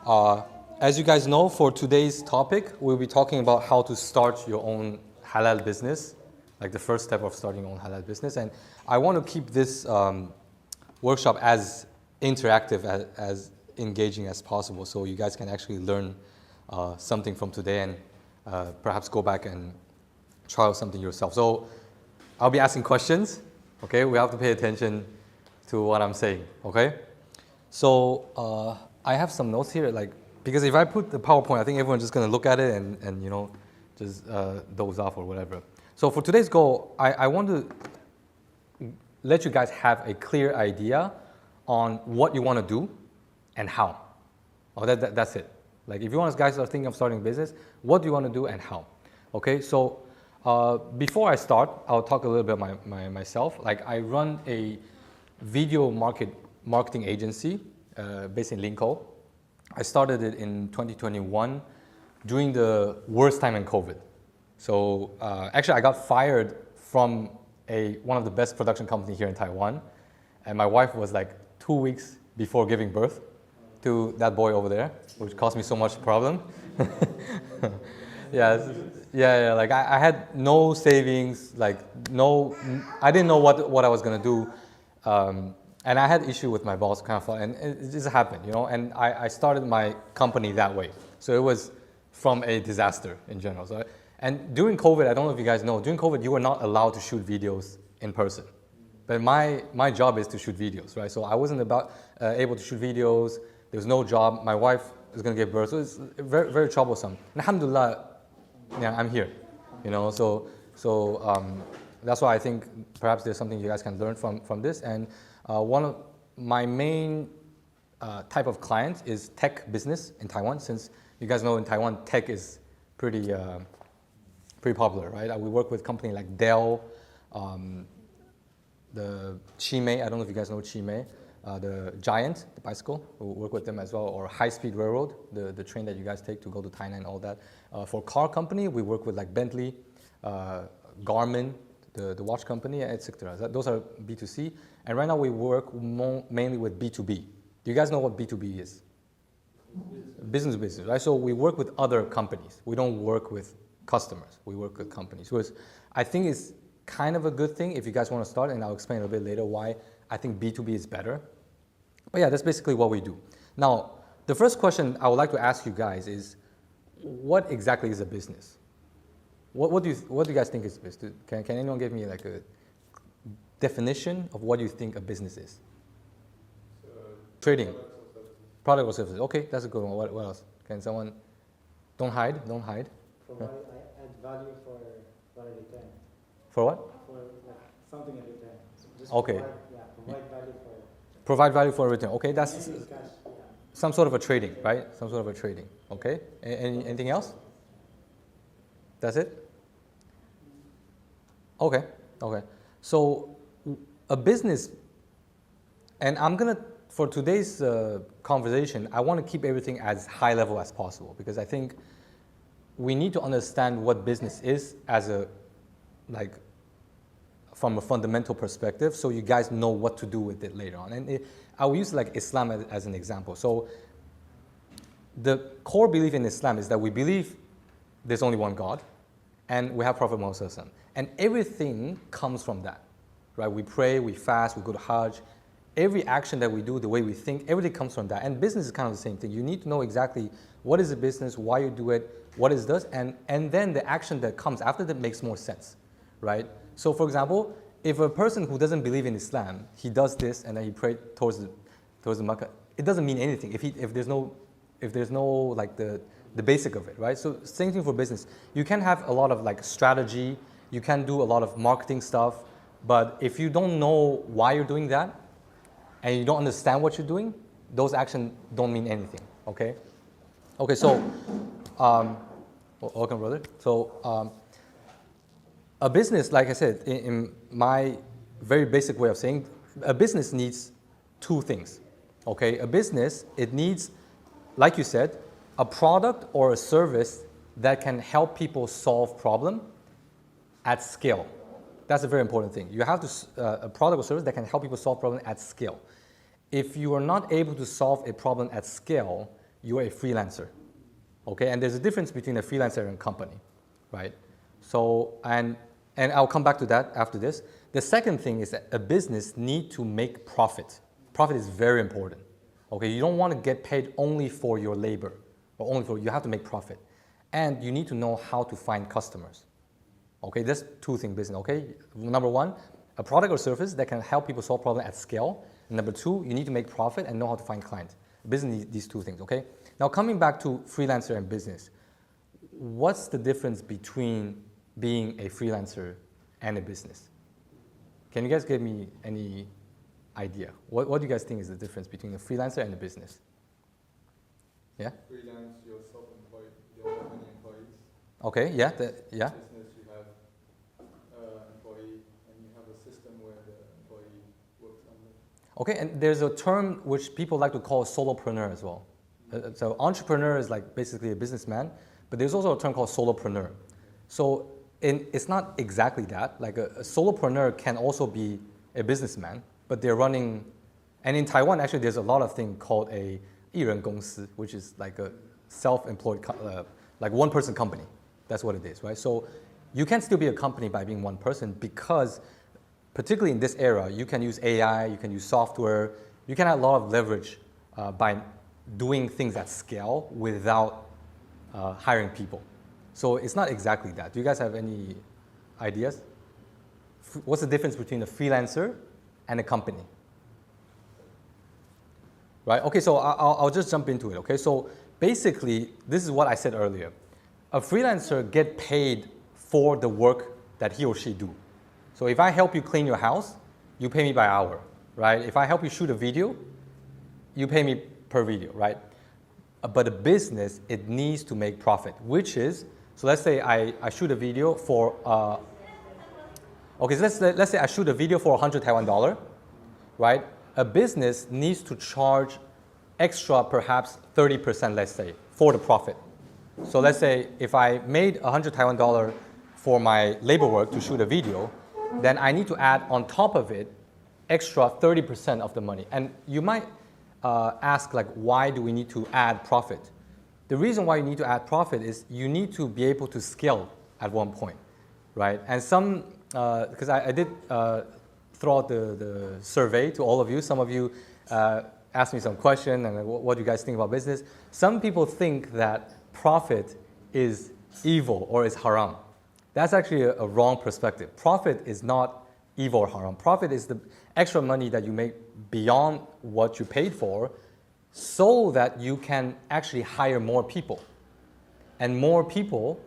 As you guys know, for today's topic, we'll be talking about how to start your own halal business, like the first step of starting your own halal business. And I want to keep this workshop as interactive, as engaging as possible, so you guys can actually learn something from today and perhaps go back and try out something yourself. So I'll be asking questions, okay? We have to pay attention to what I'm saying, okay? So I have some notes here, because if I put the PowerPoint, I think everyone's just going to look at it and just doze off or whatever. So for today's goal, I want to let you guys have a clear idea on what you want to do and how. Oh, that's it. Like if you guys are thinking of starting a business, what do you want to do and how? Okay, so before I start, I'll talk a little bit about myself. Like I run a video marketing agency based in Linkou. I started it in 2021 during the worst time in COVID. So actually I got fired from one of the best production companies here in Taiwan. And my wife was like 2 weeks before giving birth to that boy over there, which caused me so much problem. Yeah, like I had no savings, I didn't know what I was gonna do. And I had issue with my boss, and it just happened, and I started my company that way. So it was from a disaster in general. So, and during COVID, I don't know if you guys know, during COVID, you were not allowed to shoot videos in person. But my job is to shoot videos, right? So I wasn't able to shoot videos. There was no job. My wife was going to give birth. So it's very, very troublesome. And alhamdulillah, yeah, I'm here, So that's why I think perhaps there's something you guys can learn from this. And one of my main type of clients is tech business in Taiwan. Since you guys know in Taiwan, tech is pretty popular, right? We work with companies like Dell, the Chimei, I don't know if you guys know Chimei, the Giant, the bicycle, we work with them as well, or High Speed Railroad, the train that you guys take to go to Thailand and all that. For car company, we work with like Bentley, Garmin, the watch company, etc. Those are B2C. And right now we work mainly with B2B. Do you guys know what B2B is? Business to business, right? So we work with other companies. We don't work with customers. We work with companies. Which I think is kind of a good thing if you guys want to start, and I'll explain a little bit later why I think B2B is better. But yeah, that's basically what we do. Now, the first question I would like to ask you guys is, what exactly is a business? What do you guys think is a business? Can anyone give me like a definition of what you think a business is? Trading. Product or services. Okay, that's a good one. What else? Can someone? Don't hide. Provide add value for what I return. For what? For like something in return. So just okay. Provide value for. Provide value for a return. Okay, that's cash, some sort of a trading, right? Some sort of a trading. Okay. Anything else? That's it? Okay. So a business, and for today's conversation, I want to keep everything as high level as possible, because I think we need to understand what business is from a fundamental perspective, so you guys know what to do with it later on. And I will use like Islam as an example. So the core belief in Islam is that we believe there's only one God, and we have Prophet Muhammad Sallallahu Alaihi Wasallam. And everything comes from that, right? We pray, we fast, we go to Hajj. Every action that we do, the way we think, everything comes from that. And business is kind of the same thing. You need to know exactly what is a business, why you do it, what it does, and then the action that comes after that makes more sense, right? So for example, if a person who doesn't believe in Islam, he does this and then he prays towards the Makkah, it doesn't mean anything if there's no like the basic of it, right? So same thing for business. You can have a lot of like strategy, you can do a lot of marketing stuff, but if you don't know why you're doing that, and you don't understand what you're doing, those actions don't mean anything, okay? Okay, so, welcome brother. So, a business, like I said, in my very basic way of saying, a business needs two things, okay? A business, it needs, like you said, a product or a service that can help people solve problem at scale. That's a very important thing. You have a product or service that can help people solve problem at scale. If you are not able to solve a problem at scale, you're a freelancer. Okay, and there's a difference between a freelancer and a company, right? So, and I'll come back to that after this. The second thing is that a business needs to make profit. Profit is very important. Okay, you don't want to get paid only for your labor, or only for, you have to make profit. And you need to know how to find customers. Okay, that's two things business, okay? Number one, a product or service that can help people solve problems at scale. And number two, you need to make profit and know how to find clients. Business needs these two things, okay? Now coming back to freelancer and business, what's the difference between being a freelancer and a business? Can you guys give me any idea? What do you guys think is the difference between a freelancer and a business? Yeah? Freelance, you're self-employed, you don't have any employees. Okay, yeah, yeah. Business, you have employee, and you have a system where the employee works under. Okay, and there's a term which people like to call solopreneur as well. So entrepreneur is like basically a businessman, but there's also a term called solopreneur. So it's not exactly that. Like a solopreneur can also be a businessman, but they're running, and in Taiwan actually there's a lot of things called a 一人公司, which is like a self-employed, like one-person company. That's what it is, right? So you can still be a company by being one person because, particularly in this era, you can use AI, you can use software, you can have a lot of leverage by doing things at scale without hiring people. So it's not exactly that. Do you guys have any ideas? What's the difference between a freelancer and a company? Right, okay, so I'll just jump into it, okay? So basically, this is what I said earlier. A freelancer get paid for the work that he or she do. So if I help you clean your house, you pay me by hour, right? If I help you shoot a video, you pay me per video, right? But a business, it needs to make profit, which is, so let's say I shoot a video for, okay, so let's say I shoot a video for 100 Taiwan dollar, right? A business needs to charge extra, perhaps 30%, let's say, for the profit. So let's say if I made 100 Taiwan dollar for my labor work to shoot a video, then I need to add on top of it extra 30% of the money. And you might ask, like, why do we need to add profit? The reason why you need to add profit is you need to be able to scale at one point, right? And some, because I did throw out the survey to all of you. Some of you asked me some question and what do you guys think about business? Some people think that profit is evil or is haram. That's actually a wrong perspective. Profit is not evil or haram. Profit is the extra money that you make beyond what you paid for so that you can actually hire more people. And more people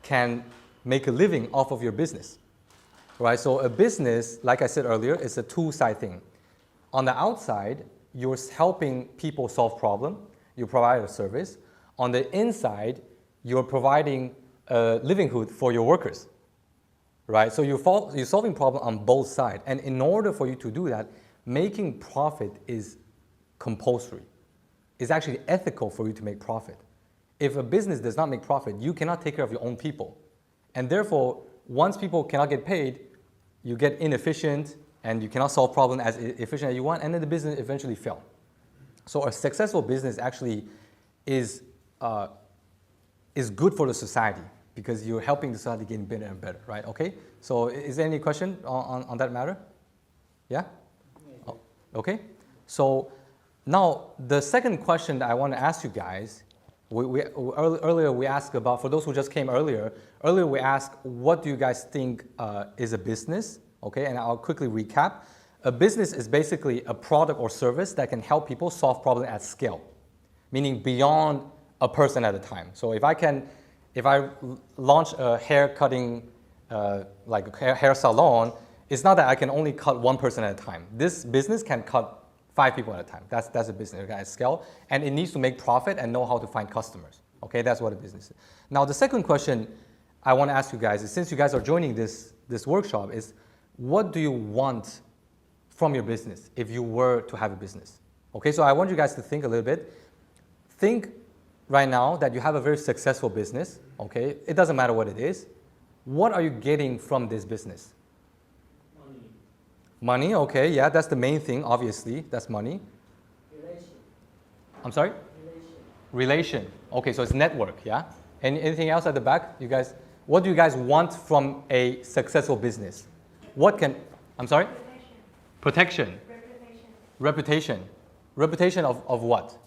can make a living off of your business. Right? So a business, like I said earlier, is a two-side thing. On the outside, you're helping people solve problems. You provide a service. On the inside, you're providing a livelihood for your workers. Right? So you're solving problems on both sides. And in order for you to do that, making profit is compulsory. It's actually ethical for you to make profit. If a business does not make profit, you cannot take care of your own people. And therefore, once people cannot get paid, you get inefficient and you cannot solve problems as efficient as you want, and then the business eventually fails. So a successful business actually is good for the society because you're helping the society get better and better, right? Okay? So is there any question on that matter? Yeah? Oh, okay. So now the second question that I want to ask you guys, earlier we asked about, for those who just came earlier we asked, what do you guys think is a business? Okay, and I'll quickly recap. A business is basically a product or service that can help people solve problems at scale, meaning beyond a person at a time. So if I launch a hair cutting, like a hair salon, it's not that I can only cut one person at a time. This business can cut 5 people at a time. That's a business, okay, at scale. And it needs to make profit and know how to find customers. Okay, that's what a business is. Now, the second question I want to ask you guys is, since you guys are joining this workshop, is what do you want from your business if you were to have a business? Okay, so I want you guys to think a little bit. Think right now that you have a very successful business, okay? It doesn't matter what it is. What are you getting from this business? Money, okay, yeah, that's the main thing, obviously. That's money. Relation. I'm sorry? Relation. Okay, so it's network, yeah? Anything else at the back? You guys, what do you guys want from a successful business? What can, I'm sorry? Protection. Reputation. Reputation of what?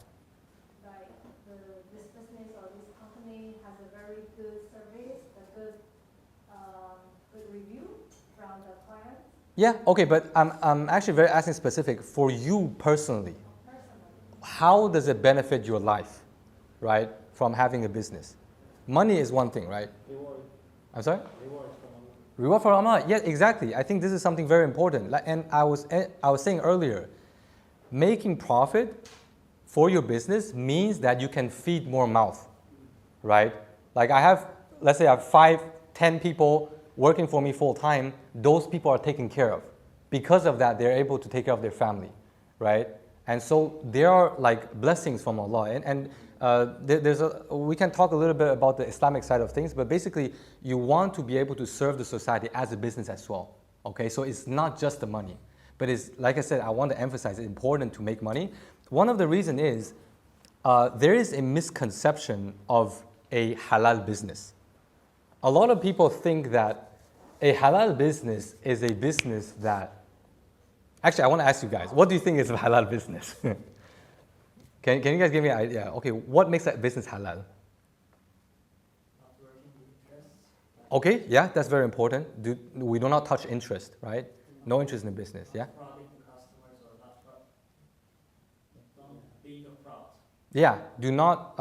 Like this business or this company has a very good service, a good review from the clients. Yeah, okay, but I'm actually very asking specific for you personally. How does it benefit your life, right, from having a business? Money is one thing, right? Reward. I'm sorry? Reward from Allah. Reward for Allah. Yeah, exactly. I think this is something very important. And I was saying earlier, making profit for your business means that you can feed more mouth, right? Like let's say I have 5, 10 people working for me full time. Those people are taken care of. Because of that, they're able to take care of their family, right? And so there are like blessings from Allah. And we can talk a little bit about the Islamic side of things, but basically you want to be able to serve the society as a business as well. Okay, so it's not just the money, but it's, like I said, I want to emphasize it's important to make money. One of the reasons is there is a misconception of a halal business. A lot of people think that a halal business is a business that, actually I want to ask you guys, what do you think is a halal business? Can you guys give me an idea? Okay, what makes that business halal? Not working with interest. Okay, yeah, that's very important. We do not touch interest, right? No interest in the business, yeah? Frauding to customers or not fraud. Don't be a fraud. Yeah, do not,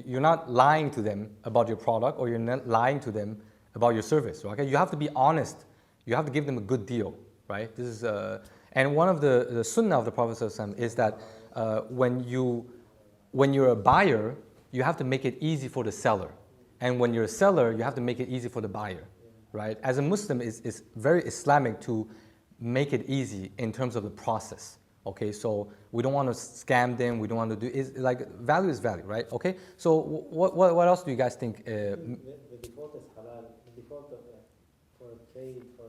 you're not lying to them about your product, or you're not lying to them about your service, okay? You have to be honest. You have to give them a good deal, right? This is, and one of the sunnah of the Prophet ﷺ is that when you're a buyer, you have to make it easy for the seller. And when you're a seller, you have to make it easy for the buyer, right? As a Muslim, it's very Islamic to make it easy in terms of the process. Okay, so we don't want to scam them. We don't want to do, it's like value is value, right? Okay, so what else do you guys think? The default is halal. The default for trade, for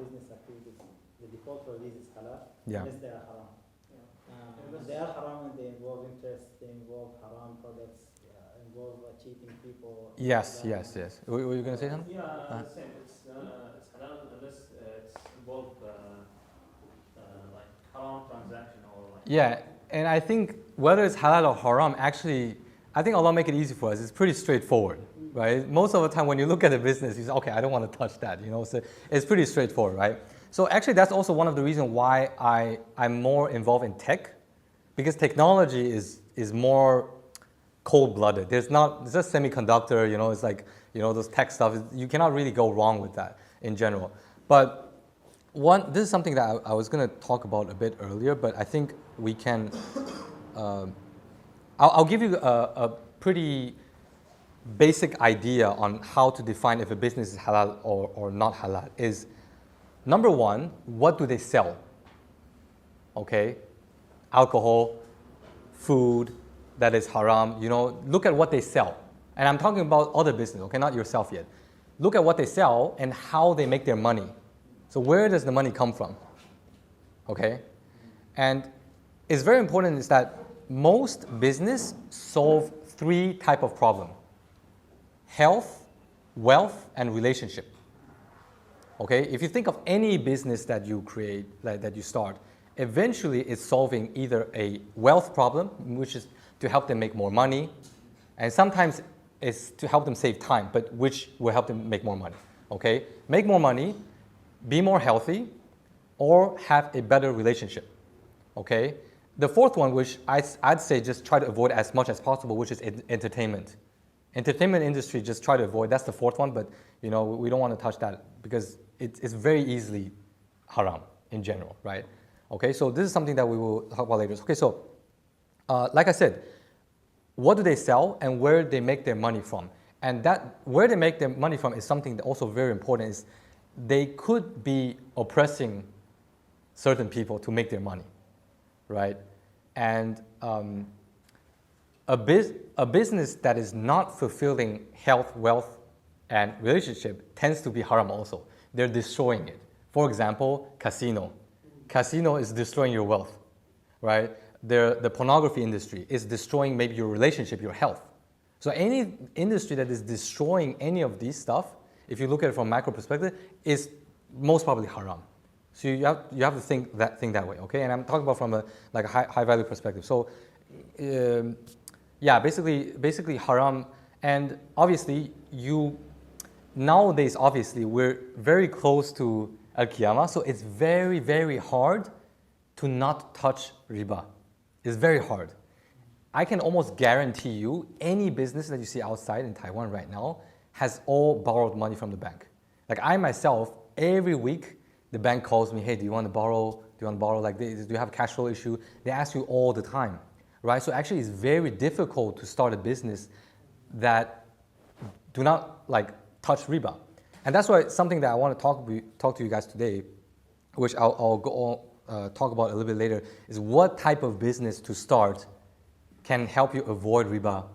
business activities, the default for these is halal. Yeah. Unless they are haram. They are haram and they involve interest, they involve haram products, involve cheating people. Yes. Were you going to say something? Yeah, the same. It's halal unless it's involved like haram transaction or like. Yeah, and I think whether it's halal or haram, actually, I think Allah make it easy for us. It's pretty straightforward, right? Most of the time when you look at a business, you say, okay, I don't want to touch that, so it's pretty straightforward, right? So actually that's also one of the reasons why I'm more involved in tech, because technology is more cold-blooded. It's just semiconductor, it's like, those tech stuff, you cannot really go wrong with that in general. But this is something that I was going to talk about a bit earlier, but I think we can, I'll give you a pretty basic idea on how to define if a business is halal or not halal. Is number one, what do they sell? Okay, alcohol, food that is haram, look at what they sell. And I'm talking about other business, okay, not yourself yet. Look at what they sell and how they make their money. So where does the money come from? Okay? And it's very important is that most business solve 3 type of problem: health, wealth, and relationship. Okay? If you think of any business that you create, that you start, eventually it's solving either a wealth problem, which is to help them make more money, and sometimes it's to help them save time, but which will help them make more money. Okay? Make more money, be more healthy, or have a better relationship. Okay? The fourth one, which I'd say just try to avoid as much as possible, which is entertainment. Entertainment industry, just try to avoid. That's the fourth one, but we don't want to touch that because it's very easily haram in general, right? Okay, so this is something that we will talk about later. Okay, so like I said, what do they sell and where they make their money from? And that where they make their money from is something that also very important. Is they could be oppressing certain people to make their money, right? And a business that is not fulfilling health, wealth, and relationship tends to be haram also. They're destroying it. For example, casino. Casino is destroying your wealth, right? the pornography industry is destroying maybe your relationship, your health. So any industry that is destroying any of these stuff, if you look at it from a macro perspective, is most probably haram. So you have to think that way, okay? And I'm talking about from a high value perspective. So yeah, basically haram. And obviously nowadays obviously we're very close to al-Qiyamah, so it's very, very hard to not touch riba. It's very hard. I can almost guarantee you any business that you see outside in Taiwan right now has all borrowed money from the bank. Like I myself, every week, the bank calls me, hey, do you want to borrow? Do you want to borrow? Like, do you have a cash flow issue? They ask you all the time, right? So actually, it's very difficult to start a business that do not touch riba. And that's why something that I want to talk to you guys today, which I'll go talk about a little bit later, is what type of business to start can help you avoid riba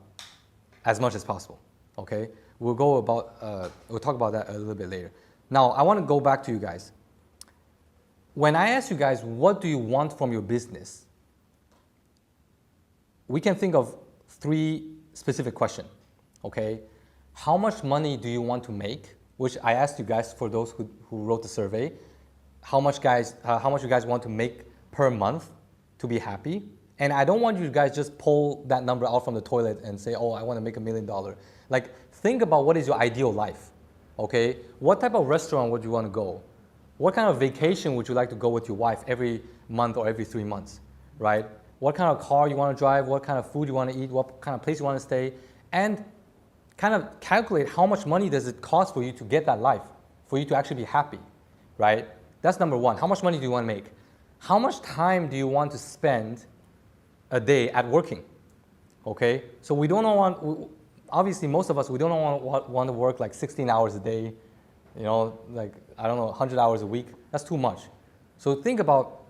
as much as possible. Okay, we'll talk about that a little bit later. Now, I want to go back to you guys. When I ask you guys, what do you want from your business? We can think of 3 specific questions, okay? How much money do you want to make? Which I asked you guys, for those who wrote the survey, how much you guys want to make per month to be happy? And I don't want you guys just pull that number out from the toilet and say, oh, I want to make $1 million. Like, think about what is your ideal life, okay? What type of restaurant would you want to go? What kind of vacation would you like to go with your wife every month or every 3 months, right? What kind of car you want to drive, what kind of food you want to eat, what kind of place you want to stay, and kind of calculate how much money does it cost for you to get that life, for you to actually be happy, right? That's number 1. How much money do you want to make? How much time do you want to spend a day at working, okay? So we don't want, obviously most of us, we don't want to work like 16 hours a day, you know, like, I don't know, 100 hours a week. That's too much. So think about,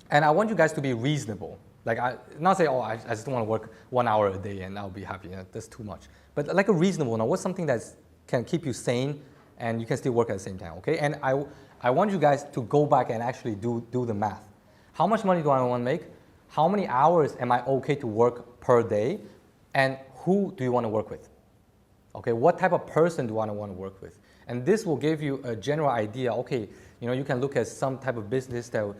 and I want you guys to be reasonable. Like, not say, oh, I just want to work 1 hour a day and I'll be happy. You know, that's too much. But like a reasonable now, what's something that can keep you sane and you can still work at the same time, okay? And I want you guys to go back and actually do the math. How much money do I want to make? How many hours am I okay to work per day? And who do you want to work with? Okay, what type of person do I want to work with? And this will give you a general idea. Okay, you know, you can look at some type of business that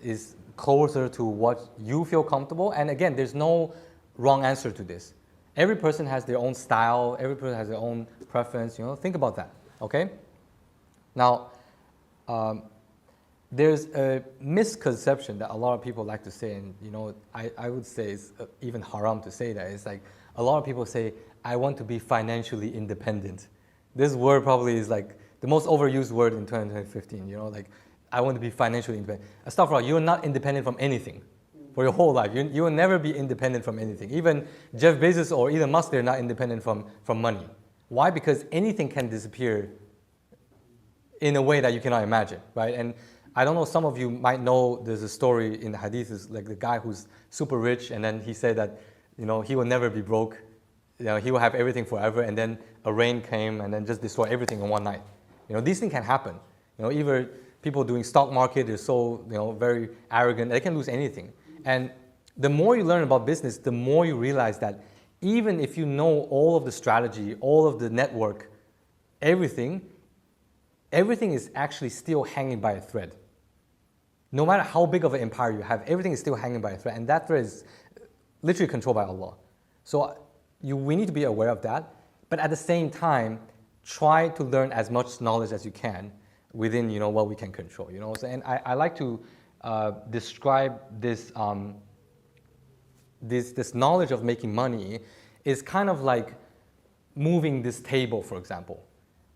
is closer to what you feel comfortable. And again, there's no wrong answer to this. Every person has their own style. Every person has their own preference. You know, think about that. Okay. Now, there's a misconception that a lot of people like to say, and you know, I would say it's even haram to say that. It's like a lot of people say, I want to be financially independent. This word probably is like the most overused word in 2015, you know, like I want to be financially independent. Astaghfirullah, you're not independent from anything for your whole life. You will never be independent from anything. Even Jeff Bezos or Elon Musk, they're not independent from money. Why? Because anything can disappear in a way that you cannot imagine, right? And I don't know, some of you might know there's a story in the hadith, is like the guy who's super rich and then he said that, you know, he will never be broke. You know, he will have everything forever, and then a rain came and then just destroyed everything in one night. You know, these things can happen. You know, either people doing stock market is so, you know, very arrogant, they can lose anything. And the more you learn about business, the more you realize that even if you know all of the strategy, all of the network, everything is actually still hanging by a thread. No matter how big of an empire you have, everything is still hanging by a thread, and that thread is literally controlled by Allah. So we need to be aware of that, but at the same time, try to learn as much knowledge as you can within, you know, what we can control. You know, so, and I like to describe this this knowledge of making money is kind of like moving this table, for example.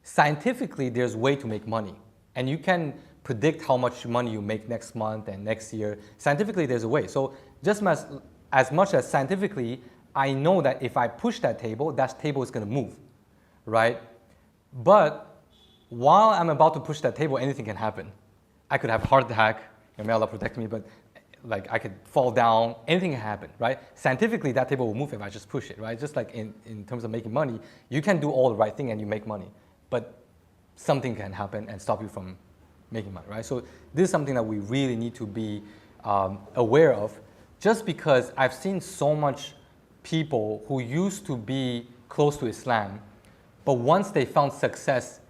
Scientifically, there's a way to make money, and you can predict how much money you make next month and next year. Scientifically, there's a way. So just as much as scientifically, I know that if I push that table is going to move, right? But while I'm about to push that table, anything can happen. I could have a heart attack, and may Allah protect me, but like I could fall down, anything can happen, right? Scientifically, that table will move if I just push it, right? Just like in terms of making money, you can do all the right thing and you make money, but something can happen and stop you from making money, right? So this is something that we really need to be aware of. just because I've seen so much people who used to be close to Islam, but once they found success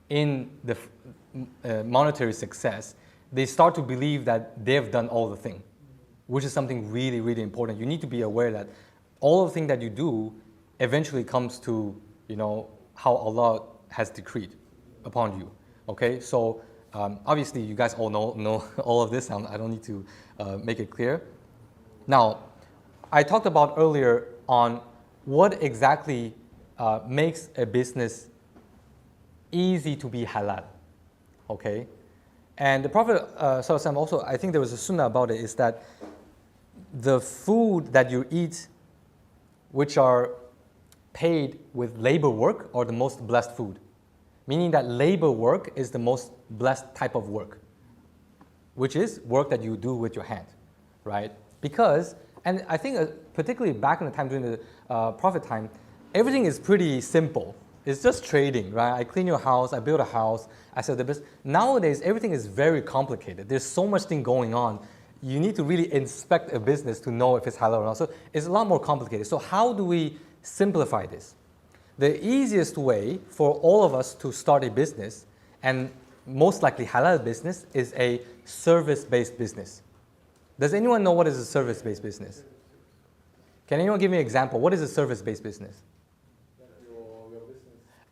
in the monetary success, they start to believe that they've done all the thing, which is something really, really important. You need to be aware that all the things that you do eventually comes to, you know, how Allah has decreed upon you. Okay, so obviously you guys all know all of this. I don't need to make it clear. Now, I talked about earlier on what exactly makes a business easy to be halal. Okay, and the Prophet ﷺ also, I think there was a sunnah about it, is that the food that you eat, which are paid with labor work, are the most blessed food. Meaning that labor work is the most blessed type of work, which is work that you do with your hand, right? Because, and I think particularly back in the time during the Prophet time, everything is pretty simple. It's just trading, right? I clean your house, I build a house, I sell the business. Nowadays, everything is very complicated. There's so much thing going on. You need to really inspect a business to know if it's halal or not. So it's a lot more complicated. So how do we simplify this? The easiest way for all of us to start a business, and most likely halal business, is a service-based business. Does anyone know what is a service-based business? Can anyone give me an example? What is a service-based business? Your business.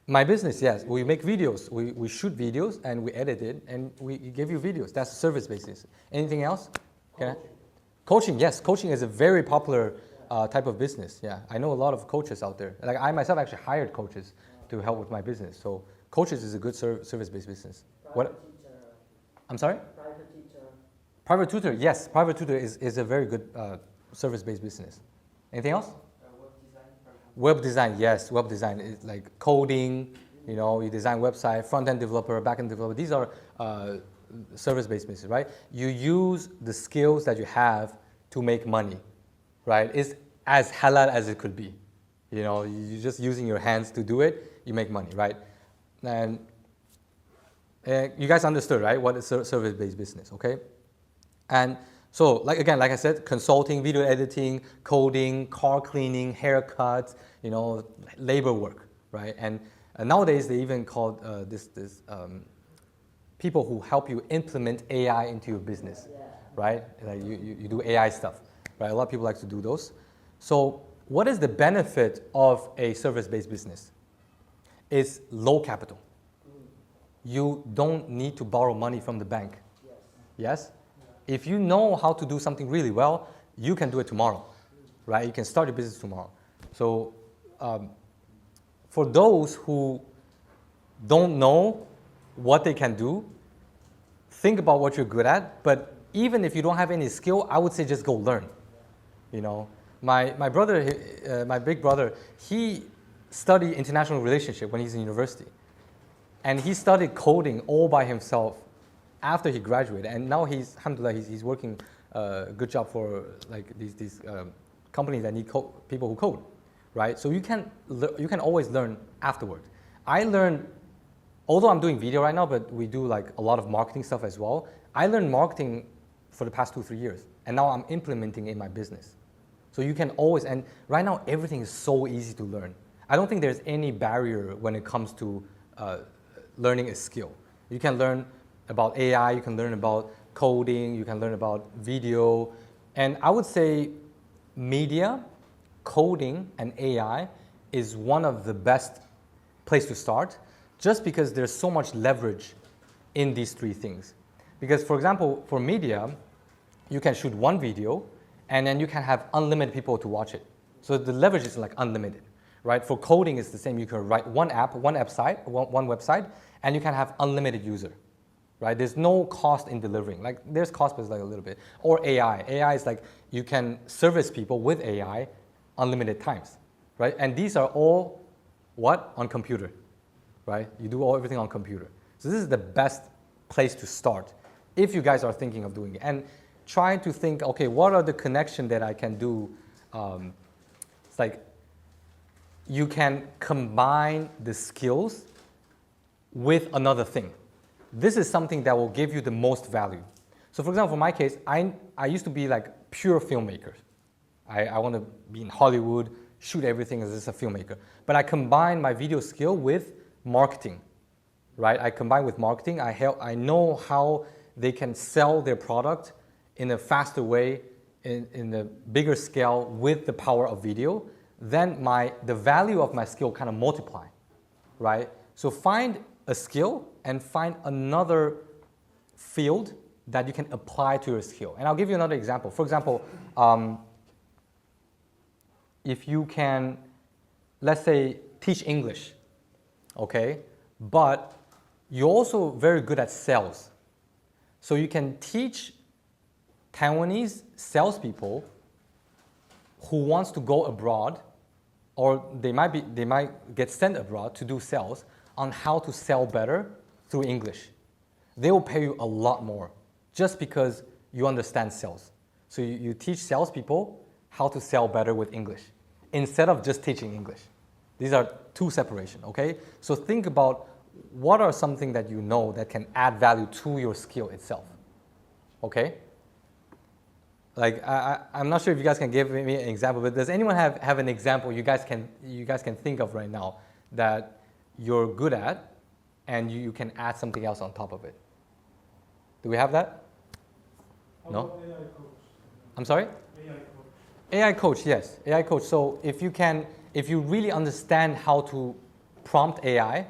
My business, yes. We make videos. We shoot videos and we edit it and we give you videos. That's a service-based business. Anything else? Coaching, yes. Coaching is a very popular type of business. Yeah, I know a lot of coaches out there. Like I myself actually hired coaches to help with my business. So coaches is a good service-based business. Private What? teacher. I'm sorry? Private teacher. Private tutor, yes. Private tutor is a very good service-based business. Anything else? Web design, for example. Web design, yes. Web design is like coding. You know, you design website, front-end developer, back-end developer. These are service-based business, right? You use the skills that you have to make money, right? It's as halal as it could be. You know, you're just using your hands to do it, you make money, right? And you guys understood, right? What is service-based business, okay? And so, like I said, consulting, video editing, coding, car cleaning, haircuts, you know, labor work, right? And nowadays they even call this people who help you implement AI into your business, right? Like you do AI stuff, right? A lot of people like to do those. So what is the benefit of a service-based business? It's low capital. You don't need to borrow money from the bank. Yes? If you know how to do something really well, you can do it tomorrow, right? You can start your business tomorrow. So for those who don't know what they can do, think about what you're good at. But even if you don't have any skill, I would say just go learn. You know, my brother, my big brother, he studied international relationship when he's in university, and he studied coding all by himself after he graduated. And now he's, alhamdulillah, he's working a good job for like these companies that need people who code, right? So you can always learn afterward. I learned. Although I'm doing video right now, but we do like a lot of marketing stuff as well. I learned marketing for the past 2-3 years, and now I'm implementing it in my business. So you can always, and right now everything is so easy to learn. I don't think there's any barrier when it comes to learning a skill. You can learn about AI, you can learn about coding, you can learn about video, and I would say media, coding, and AI is one of the best place to start, just because there's so much leverage in these three things. Because for example, for media, you can shoot one video and then you can have unlimited people to watch it. So the leverage is like unlimited, right? For coding, it's the same. You can write one website, and you can have unlimited user, right? There's no cost in delivering. Like there's cost, but it's like a little bit. Or AI. AI is like you can service people with AI unlimited times, right? And these are all what? On computer. Right? You do everything on computer. So this is the best place to start if you guys are thinking of doing it. And try to think, okay, what are the connections that I can do? It's like you can combine the skills with another thing. This is something that will give you the most value. So for example, for my case, I used to be like pure filmmaker. I want to be in Hollywood, shoot everything as just a filmmaker. But I combine my video skill with marketing, right? I combine with marketing. I know how they can sell their product in a faster way, in a bigger scale with the power of video. Then the value of my skill kind of multiply, right? So find a skill and find another field that you can apply to your skill. And I'll give you another example. For example, if you can, let's say, teach English, okay, but you're also very good at sales. So you can teach Taiwanese salespeople who wants to go abroad, or they might get sent abroad to do sales, on how to sell better through English. They will pay you a lot more just because you understand sales. So you teach salespeople how to sell better with English instead of just teaching English. These are two separations, okay? So think about what are something that you know that can add value to your skill itself, okay? Like I'm not sure if you guys can give me an example, but does anyone have an example you guys can think of right now that you're good at and you can add something else on top of it? Do we have that? No? AI coach. I'm sorry? AI coach. AI coach, yes. AI coach. So if you really understand how to prompt AI,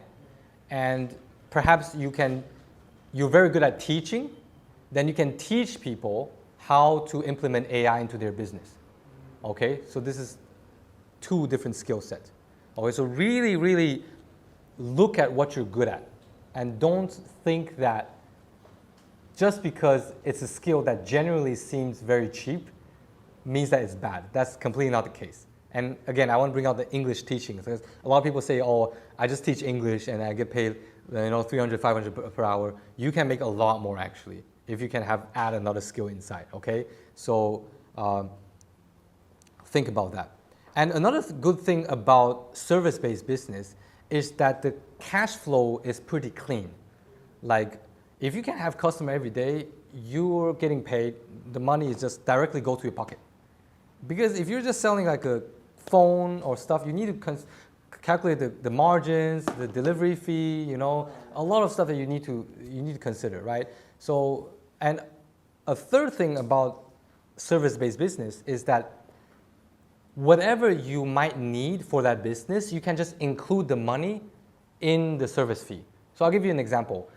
and perhaps you're very good at teaching, then you can teach people how to implement AI into their business. Okay? So this is two different skill sets. Okay, so really, really look at what you're good at. And don't think that just because it's a skill that generally seems very cheap means that it's bad. That's completely not the case. And again, I want to bring out the English teaching, because a lot of people say, oh, I just teach English and I get paid 300, 500 per hour. You can make a lot more actually if you can add another skill inside, okay? So think about that. And another good thing about service-based business is that the cash flow is pretty clean. Like, if you can have customer every day, you're getting paid, the money is just directly go to your pocket. Because if you're just selling like a phone or stuff, you need to calculate the margins, the delivery fee, a lot of stuff that you need to consider, right? So, and a third thing about service-based business is that whatever you might need for that business, you can just include the money in the service fee. So I'll give you an example.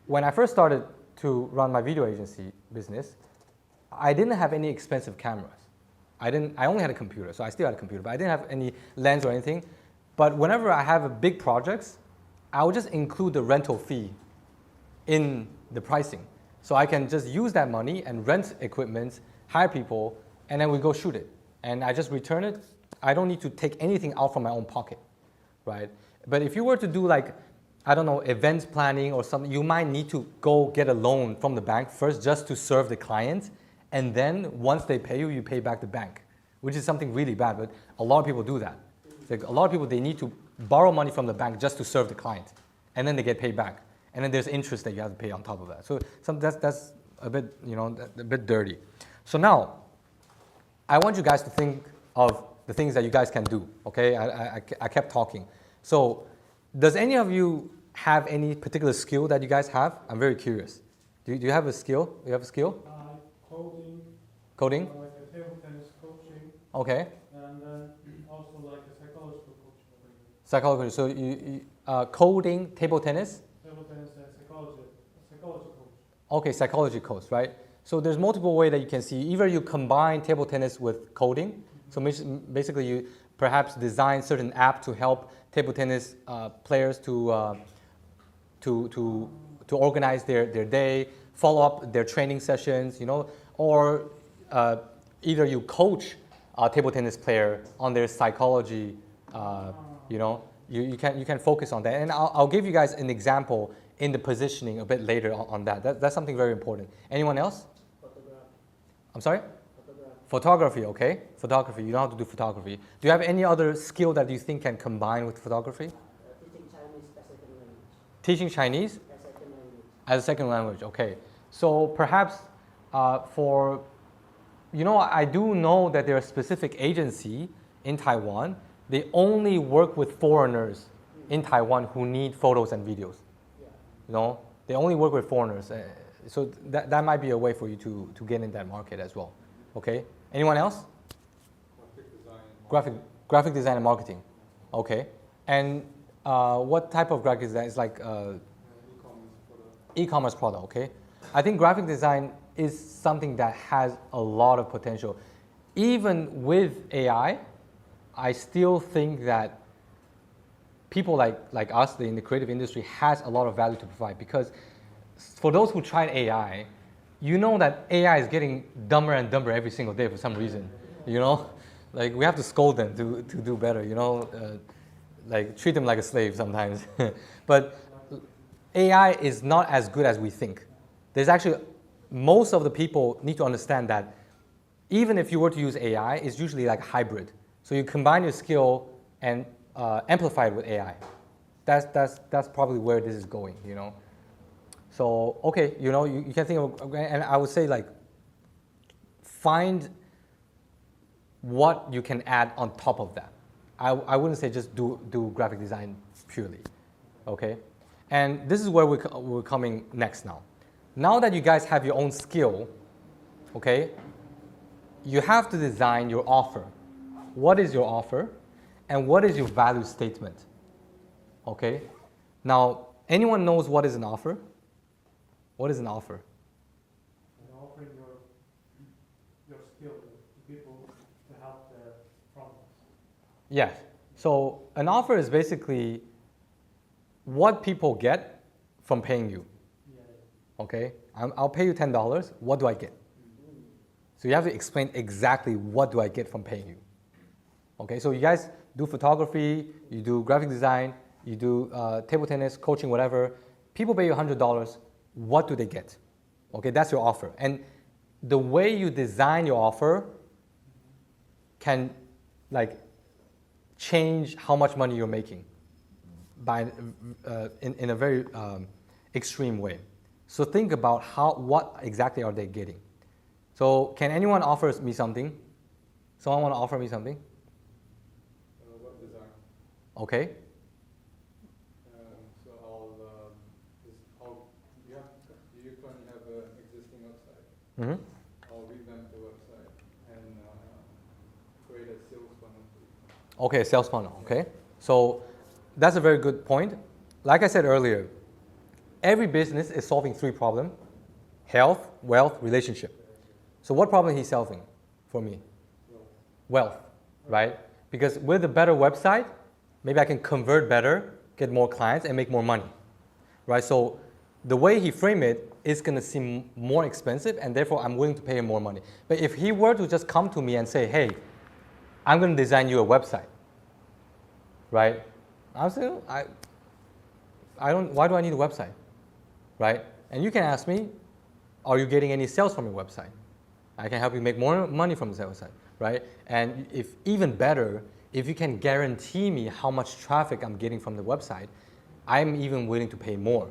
When I first started to run my video agency business, I didn't have any expensive cameras. I only had a computer, so I still had a computer, but I didn't have any lens or anything. But whenever I have a big projects, I would just include the rental fee in the pricing. So I can just use that money and rent equipment, hire people, and then we go shoot it. And I just return it. I don't need to take anything out from my own pocket, right? But if you were to do like, I don't know, events planning or something, you might need to go get a loan from the bank first just to serve the client. And then once they pay you, you pay back the bank, which is something really bad. But a lot of people do that. Like a lot of people, they need to borrow money from the bank just to serve the client. And then they get paid back. And then there's interest that you have to pay on top of that. So that's a bit, a bit dirty. So now, I want you guys to think of the things that you guys can do, okay? I kept talking. So does any of you have any particular skill that you guys have? I'm very curious. Do you have a skill? Do you have a skill? Coding. Coding? Like a table tennis coaching. Okay. And then also like a psychological coaching. Psychology. So you coding, table tennis? Table tennis and psychology coach. Okay, psychology coach, right? So there's multiple ways that you can see. Either you combine table tennis with coding. So basically you perhaps design certain app to help table tennis players to organize their day, follow up their training sessions, or either you coach a table tennis player on their psychology, you can focus on that. And I'll give you guys an example in the positioning a bit later on that. That's something very important. Anyone else? Photography. I'm sorry? Photography, okay. Photography, you know how to do photography. Do you have any other skill that you think can combine with photography? Teaching Chinese as a second language. Teaching Chinese As a second language. as a second language, okay. So perhaps for you know, I do know that there are specific agency in Taiwan. They only work with foreigners in Taiwan who need photos and videos. You know, they only work with foreigners. So that might be a way for you to get in that market as well. Okay. Anyone else? Graphic design and marketing. Okay. And what type of graphic design is like e-commerce product? Okay. I think graphic design is something that has a lot of potential. Even with AI, I still think that people like us in the creative industry has a lot of value to provide, because for those who tried AI, you know that AI is getting dumber and dumber every single day for some reason. You know, like we have to scold them to do better. You know, like treat them like a slave sometimes. But AI is not as good as we think. There's actually, most of the people need to understand that even if you were to use AI, it's usually like hybrid. So you combine your skill and amplify it with AI. That's probably where this is going, you know. So, okay, you know, you can think of, and I would say like, find what you can add on top of that. I wouldn't say just do graphic design purely, okay? And this is where we're coming next now. Now that you guys have your own skill, okay, you have to design your offer. What is your offer? And what is your value statement? Okay? Now, anyone knows what is an offer? What is an offer? And offering your skill to people to help their problems. Yes. So an offer is basically what people get from paying you. Okay? I'll pay you $10. What do I get? So you have to explain exactly what do I get from paying you. Okay? So you guys do photography, you do graphic design, you do table tennis, coaching, whatever. People pay you $100. What do they get? Okay? That's your offer. And the way you design your offer can like change how much money you're making by in a very extreme way. So think about what exactly are they getting. So can anyone offer me something? Someone want to offer me something? Web design. Okay. So do you currently have an existing website? Mm-hmm. I'll revamp the website and create a sales funnel for you. Okay, sales funnel. Okay. So that's a very good point. Like I said earlier, every business is solving 3 problems: health, wealth, relationship. So what problem he's solving for me? Wealth, right? Because with a better website, maybe I can convert better, get more clients, and make more money, right? So the way he framed it is going to seem more expensive, and therefore I'm willing to pay him more money. But if he were to just come to me and say, hey, I'm going to design you a website, right? I'll say, why do I need a website, right? And you can ask me, are you getting any sales from your website? I can help you make more money from the website, right? And if even better, if you can guarantee me how much traffic I'm getting from the website, I'm even willing to pay more,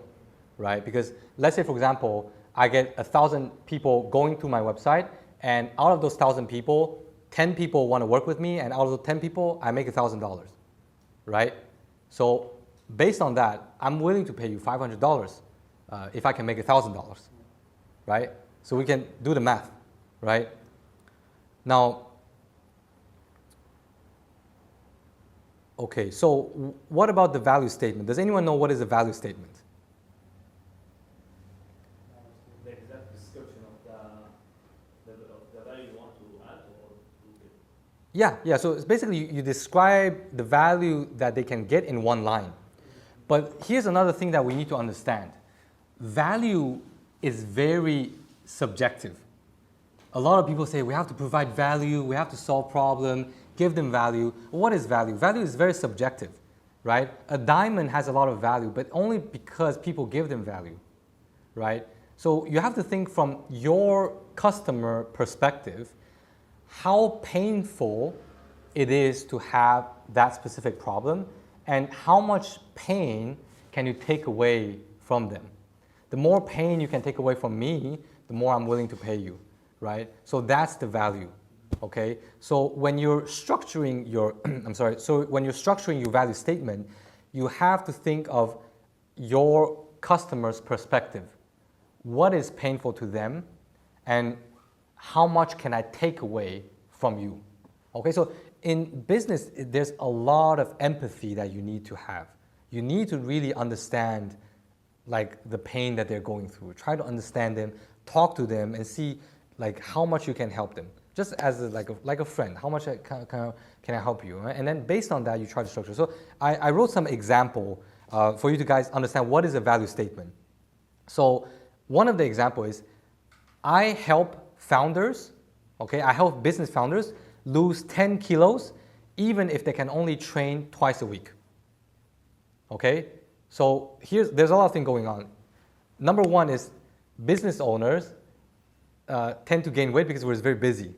right? Because let's say, for example, I get 1,000 people going to my website, and out of those 1,000 people, 10 people want to work with me, and out of those 10 people, I make $1,000, right? So based on that, I'm willing to pay you $500 if I can make $1,000, right? So we can do the math, right? Now, okay, so what about the value statement? Does anyone know what is a value statement? The exact description of the value you want to add or to get. Yeah, so it's basically you describe the value that they can get in one line. But here's another thing that we need to understand. Value is very subjective. A lot of people say we have to provide value, we have to solve problems, give them value. What is value? Value is very subjective, right? A diamond has a lot of value, but only because people give them value, right? So you have to think from your customer perspective, how painful it is to have that specific problem, and how much pain can you take away from them. The more pain you can take away from me, the more I'm willing to pay you. right? So that's the value, okay? So when you're structuring your, so when you're structuring your value statement, you have to think of your customer's perspective. What is painful to them, and how much can I take away from you? Okay, so in business, there's a lot of empathy that you need to have. You need to really understand like the pain that they're going through. Try to understand them, talk to them, and see like how much you can help them. Just as like a friend, how much can I help you? Right? And then based on that, you try to structure. So I wrote some example for you to guys understand what is a value statement. So one of the example is, I help founders, okay, I help business founders lose 10 kilos even if they can only train twice a week. Okay, so there's a lot of things going on. Number one is business owners tend to gain weight because we're very busy.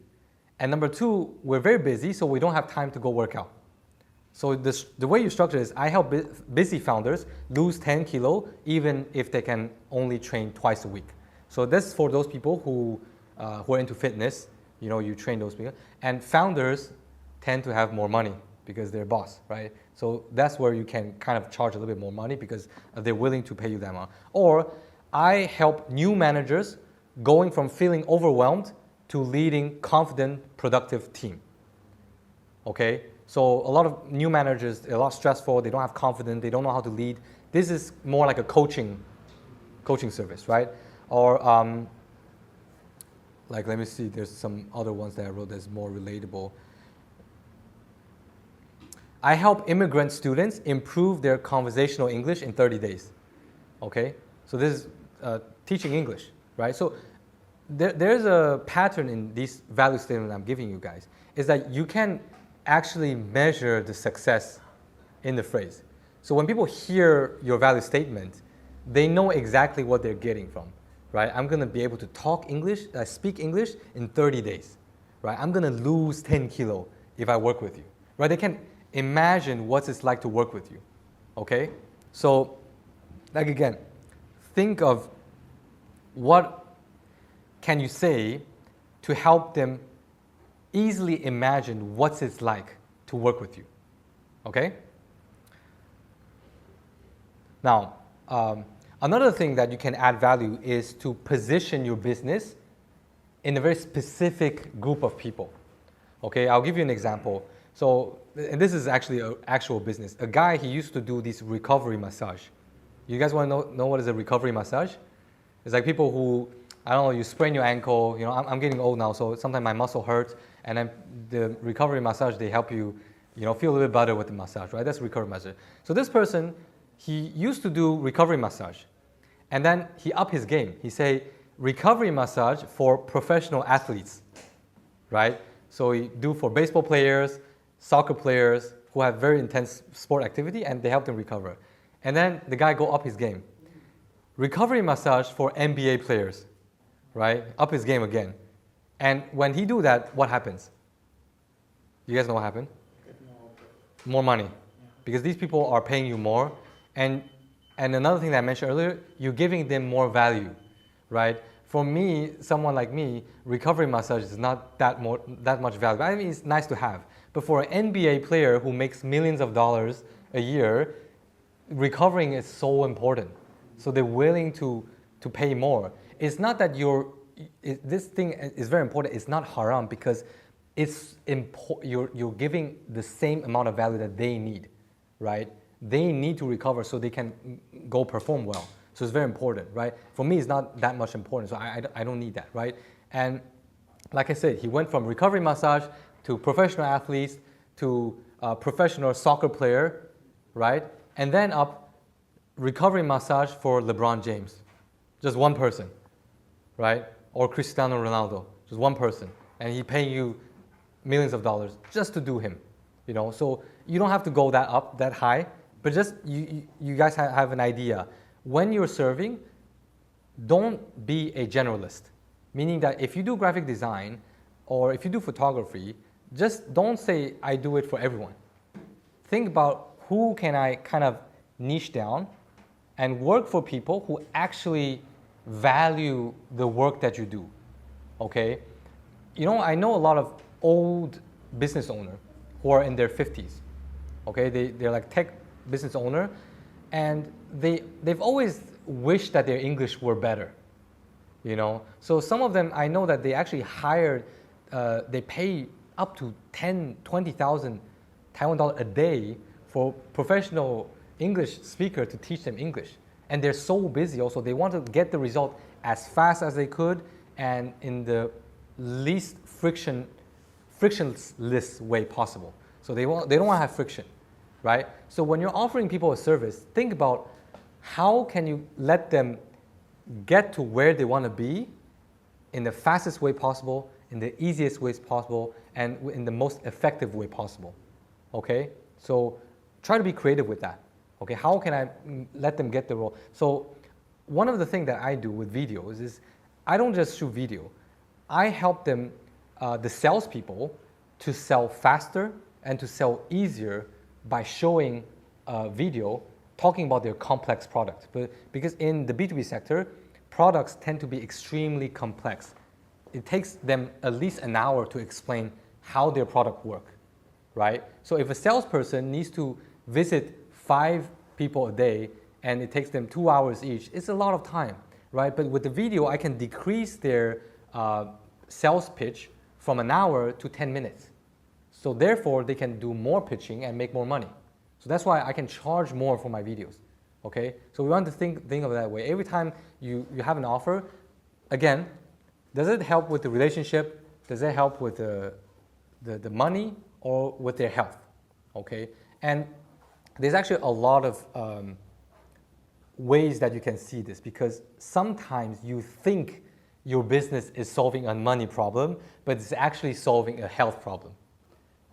And number two, we're very busy, so we don't have time to go work out. So the way you structure is, I help busy founders lose 10 kilo even if they can only train twice a week. So this for those people who are into fitness, you know, you train those people. And founders tend to have more money because they're boss, right? So that's where you can kind of charge a little bit more money because they're willing to pay you that amount. Or I help new managers going from feeling overwhelmed to leading confident, productive team. Okay? So a lot of new managers, they're a lot stressful, they don't have confidence, they don't know how to lead. This is more like a coaching service, right? Or like, let me see, there's some other ones that I wrote that's more relatable. I help immigrant students improve their conversational English in 30 days. Okay? So this is teaching English, right? So there's a pattern in these value statements I'm giving you guys, is that you can actually measure the success in the phrase. So when people hear your value statement, they know exactly what they're getting from, right? I'm gonna be able to talk English, speak English in 30 days, right? I'm gonna lose 10 kilo if I work with you, right? They can imagine what it's like to work with you, okay? So, like again, think of what can you say to help them easily imagine what it's like to work with you, okay? Now, another thing that you can add value is to position your business in a very specific group of people, okay? I'll give you an example. So, and this is actually an actual business. A guy, he used to do this recovery massage. You guys want to know what is a recovery massage? It's like people who, I don't know, you sprain your ankle, you know, I'm getting old now, so sometimes my muscle hurts, and then the recovery massage, they help you, you know, feel a little bit better with the massage, right? That's recovery massage. So this person, he used to do recovery massage, and then he upped his game. He say, recovery massage for professional athletes, right? So he do for baseball players, soccer players who have very intense sport activity, and they help them recover. And then the guy go up his game. Recovery massage for NBA players, right? Up his game again. And when he do that, what happens? You guys know what happened? More money. Because these people are paying you more. And another thing that I mentioned earlier, you're giving them more value, right? For me, someone like me, recovery massage is not that much value. I mean, it's nice to have. But for an NBA player who makes millions of dollars a year, recovering is so important. So they're willing to pay more. It's not that this thing is very important. It's not haram because you're giving the same amount of value that they need, right? They need to recover so they can go perform well. So it's very important, right? For me, it's not that much important, so I don't need that, right? And like I said, he went from recovery massage to professional athletes to professional soccer player, right? And then up recovery massage for LeBron James, just one person, right? Or Cristiano Ronaldo, just one person. And he paying you millions of dollars just to do him, you know? So you don't have to go that high, but just you guys have an idea. When you're serving, don't be a generalist. Meaning that if you do graphic design or if you do photography, just don't say, I do it for everyone. Think about who can I kind of niche down and work for people who actually value the work that you do, okay? you know, I know a lot of old business owner who are in their 50s. Okay, they're like tech business owner, and they've always wished that their English were better. You know, so some of them I know that they actually hired, they pay up to 10, 20,000 Taiwan dollar a day for professional English speaker to teach them English. And they're so busy also, they want to get the result as fast as they could and in the least frictionless way possible. So they don't want to have friction, right? So when you're offering people a service, think about how can you let them get to where they want to be in the fastest way possible, in the easiest ways possible, and in the most effective way possible. Okay? So try to be creative with that. Okay? How can I let them get the role? So one of the things that I do with videos is I don't just shoot video. I help them, the salespeople, to sell faster and to sell easier by showing video talking about their complex product. But because in the B2B sector, products tend to be extremely complex. It takes them at least an hour to explain how their product works, right? So if a salesperson needs to visit 5 people a day and it takes them 2 hours each, it's a lot of time, right? But with the video, I can decrease their sales pitch from an hour to 10 minutes. So therefore, they can do more pitching and make more money. So that's why I can charge more for my videos, okay? So we want to think of it that way. Every time you have an offer, again, does it help with the relationship? Does it help with the money or with their health, okay? And there's actually a lot of ways that you can see this, because sometimes you think your business is solving a money problem, but it's actually solving a health problem,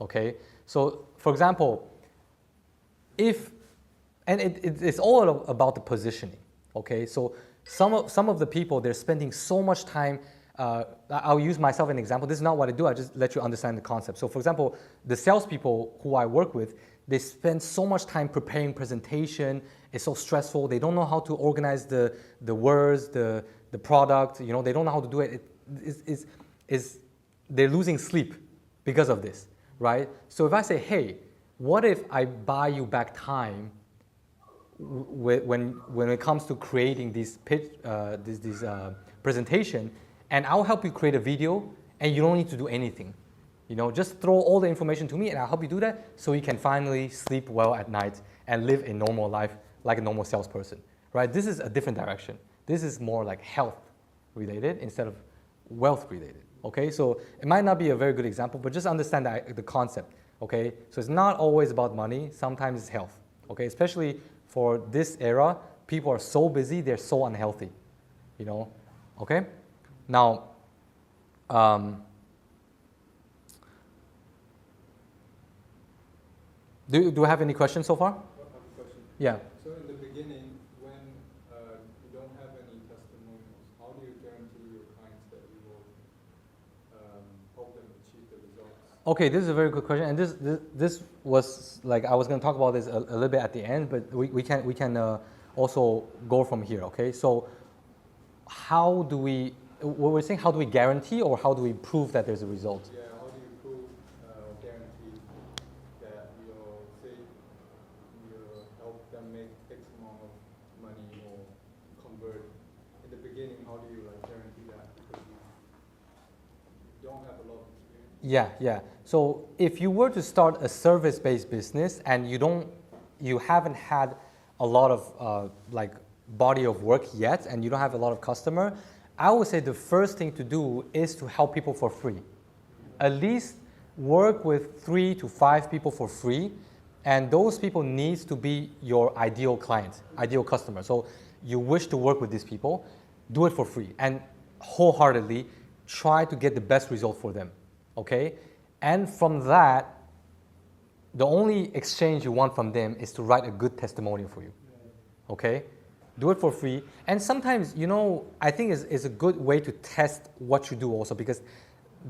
okay? So for example, it's all about the positioning, okay? So some of the people, they're spending so much time, I'll use myself as an example. This is not what I do, I just let you understand the concept. So for example, the salespeople who I work with, they spend so much time preparing presentation. It's so stressful. They don't know how to organize the words, the product. You know, they don't know how to do it. They're losing sleep because of this, right? So if I say, hey, what if I buy you back time when it comes to creating these presentation, and I'll help you create a video, and you don't need to do anything. You know, just throw all the information to me, and I'll help you do that, so you can finally sleep well at night and live a normal life like a normal salesperson, right? This is a different direction. This is more like health related instead of wealth related. Okay, so it might not be a very good example, but just understand the concept. Okay, so it's not always about money. Sometimes it's health. Okay, especially for this era, people are so busy, they're so unhealthy. You know, okay. Now, do I have any questions so far? I have a question. Yeah. So in the beginning, when you don't have any testimonials, how do you guarantee your clients that you will help them achieve the results? Okay, this is a very good question, and this was like I was going to talk about this a little bit at the end, but we can also go from here. Okay, so how do we? What we're saying, how do we guarantee or how do we prove that there's a result? Yeah, how do you prove, guarantee that you'll help them make X amount of money or convert? In the beginning, how do you guarantee that? Because you don't have a lot of experience. Yeah. So if you were to start a service-based business and you haven't had a lot of body of work yet, and you don't have a lot of customer, I would say the first thing to do is to help people for free. At least work with 3 to 5 people for free, and those people need to be your ideal client, ideal customer. So you wish to work with these people, do it for free, and wholeheartedly try to get the best result for them, okay? And from that, the only exchange you want from them is to write a good testimonial for you, okay? Do it for free. And sometimes, you know, I think it's a good way to test what you do also, because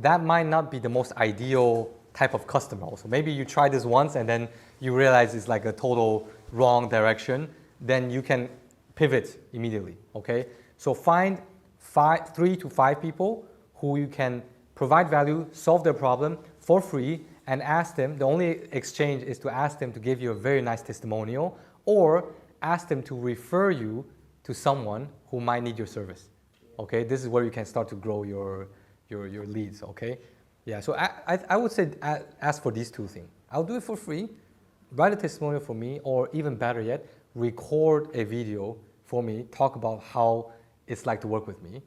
that might not be the most ideal type of customer also. Maybe you try this once and then you realize it's like a total wrong direction, then you can pivot immediately, okay? So find 3 to 5 people who you can provide value, solve their problem for free, and ask them, the only exchange is to ask them to give you a very nice testimonial or ask them to refer you to someone who might need your service. Okay, this is where you can start to grow your leads, okay? Yeah, so I would say ask for these two things. I'll do it for free, write a testimonial for me, or even better yet, record a video for me, talk about how it's like to work with me,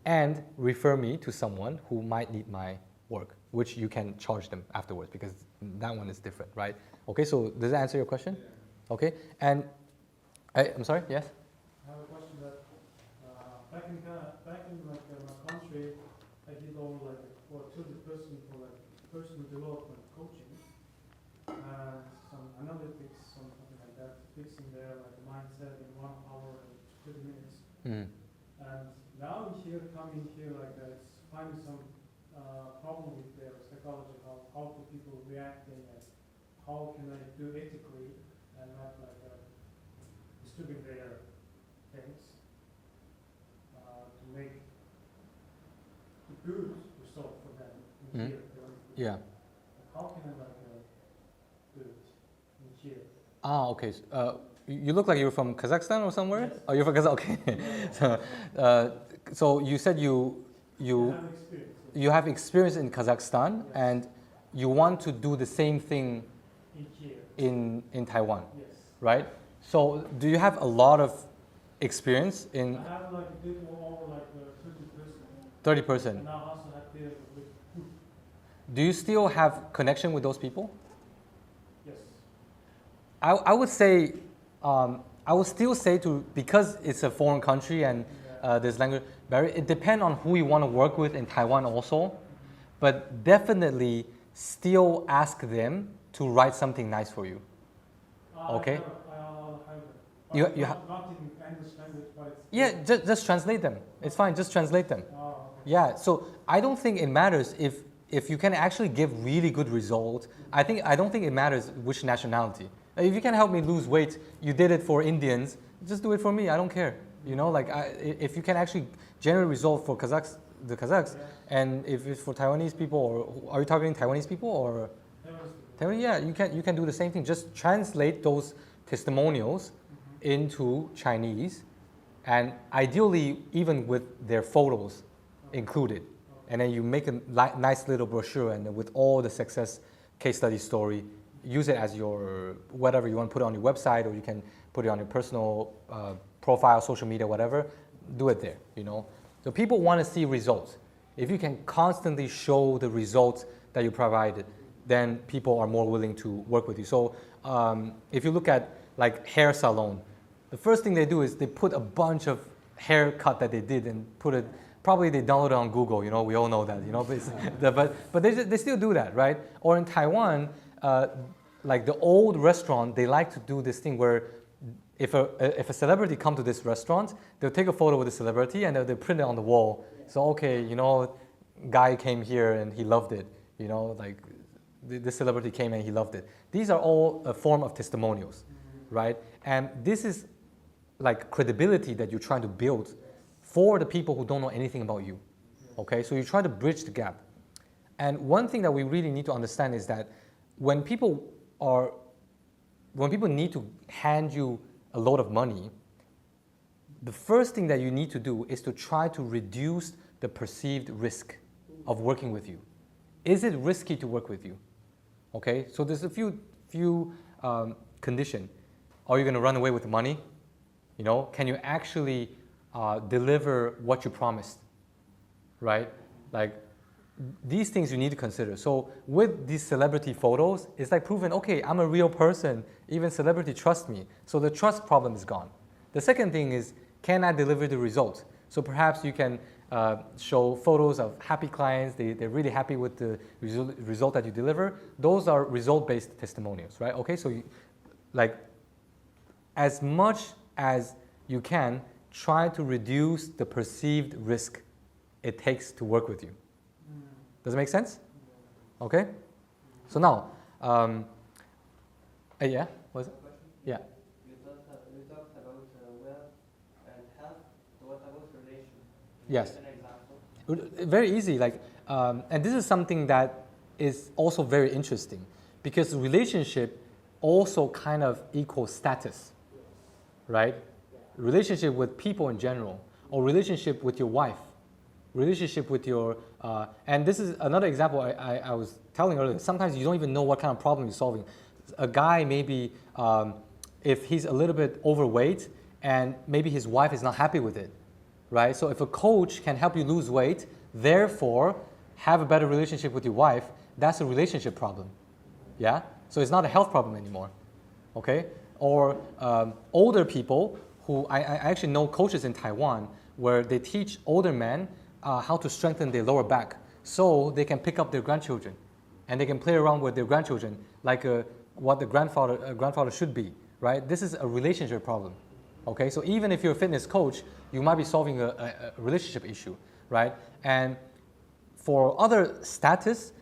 and refer me to someone who might need my work, which you can charge them afterwards because that one is different, right? Okay, so does that answer your question? Yeah. Okay, and I'm sorry, yes? I have a question that back in like my country, I did all like for 20% for like personal development coaching and some analytics, something like that, fixing their like mindset in 1 hour and 30 minutes. Mm. And now coming here like it's finding some problem with their psychology, how do people reacting and how can I do ethically and not like disturbing their things to make the good result for them in here. Yeah. How can I like do it in here? Ah, okay. You look like you're from Kazakhstan or somewhere? Yes. Oh, you're from Kazakhstan. Okay. So you said you have experience in Kazakhstan, yes. and you want to do the same thing In here. in Taiwan, Yes. right? So do you have a lot of experience in I have like a bit over like 30%. 30%? And I also have there with food. Do you still have connection with those people? Yes. I would say, I would still say because it's a foreign country and there's language barrier, it depends on who you want to work with in Taiwan also, but definitely still ask them to write something nice for you. Okay. You Not in English language, but it's Yeah, just translate them. It's fine, just translate them. okay. Yeah, so I don't think it matters if you can actually give really good results. I don't think it matters which nationality. If you can help me lose weight, you did it for Indians, just do it for me. I don't care. You know, like if you can actually generate result for the Kazakhs, and if it's for Taiwanese people, or are you targeting Taiwanese people or? Taiwan, yeah, you can do the same thing. Just translate those testimonials into Chinese, and ideally even with their photos included, and then you make a nice little brochure and with all the success case study story. Use it as your whatever you want to put it on your website, or you can put it on your personal profile, social media, whatever. Do it there, you know. So people want to see results. If you can constantly show the results that you provided, then people are more willing to work with you. So if you look at like hair salon, the first thing they do is they put a bunch of haircut that they did and put it. Probably they download it on Google. You know, we all know that. You know, but they still do that, right? Or in Taiwan, like the old restaurant, they like to do this thing where if a celebrity come to this restaurant, they'll take a photo with the celebrity and they'll print it on the wall. So okay, you know, guy came here and he loved it. You know, like this celebrity came and he loved it. These are all a form of testimonials, right? And this is like credibility that you're trying to build for the people who don't know anything about you. Okay, so you try to bridge the gap. And one thing that we really need to understand is that when people need to hand you a lot of money, the first thing that you need to do is to try to reduce the perceived risk of working with you. Is it risky to work with you? Okay, so there's a few conditions. Are you going to run away with the money? You know, can you actually deliver what you promised? Right? Like these things you need to consider. So with these celebrity photos, it's like proving, okay, I'm a real person. Even celebrity trust me. So the trust problem is gone. The second thing is, can I deliver the result? So perhaps you can show photos of happy clients. They're really happy with the result that you deliver. Those are result-based testimonials, right? Okay, so like as much as you can, try to reduce the perceived risk it takes to work with you. Does it make sense? Okay. So now, yeah, was it? Yeah. You talked about wealth and health. What about relation? Yes. Give an example. Very easy. Like and this is something that is also very interesting because relationship also kind of equals status, right? Relationship with people in general, or relationship with your wife, relationship with your, and this is another example I was telling earlier. Sometimes you don't even know what kind of problem you're solving. A guy maybe, if he's a little bit overweight and maybe his wife is not happy with it, right? So if a coach can help you lose weight, therefore have a better relationship with your wife, that's a relationship problem, yeah? So it's not a health problem anymore, okay? Or older people who, I actually know coaches in Taiwan where they teach older men how to strengthen their lower back so they can pick up their grandchildren and they can play around with their grandchildren like what the grandfather should be, right? This is a relationship problem, okay? So even if you're a fitness coach, you might be solving a relationship issue, right? And for other status,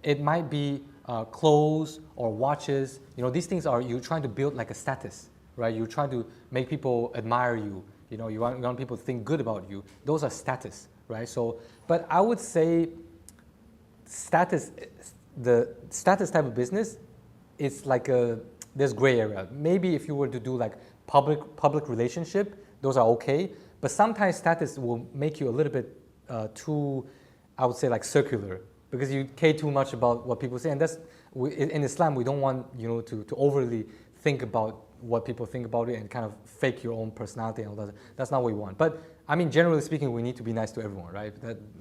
it might be clothes or watches. You know, these things are, you're trying to build like a status, right? You're trying to make people admire you. You know, you want people to think good about you. Those are status, right? So, but I would say status, the status type of business, it's like there's gray area. Maybe if you were to do like public relationship, those are okay. But sometimes status will make you a little bit too, I would say like circular, because you care too much about what people say. And that's, in Islam, we don't want, you know, to overly think about what people think about it and kind of fake your own personality and all that. That's not what we want. But I mean, generally speaking, we need to be nice to everyone, right?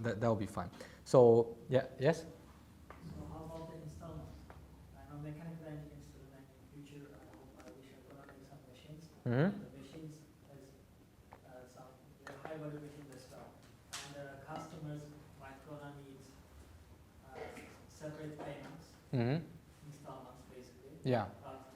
That will be fine. So, yeah, yes? So how about the installments? I'm a mechanical engineering student and in future I wish I'm gonna make some machines. Mm-hmm. The machines has some high value machines as well. And customers might gonna need separate payments, Mm-hmm. installments basically. Yeah. But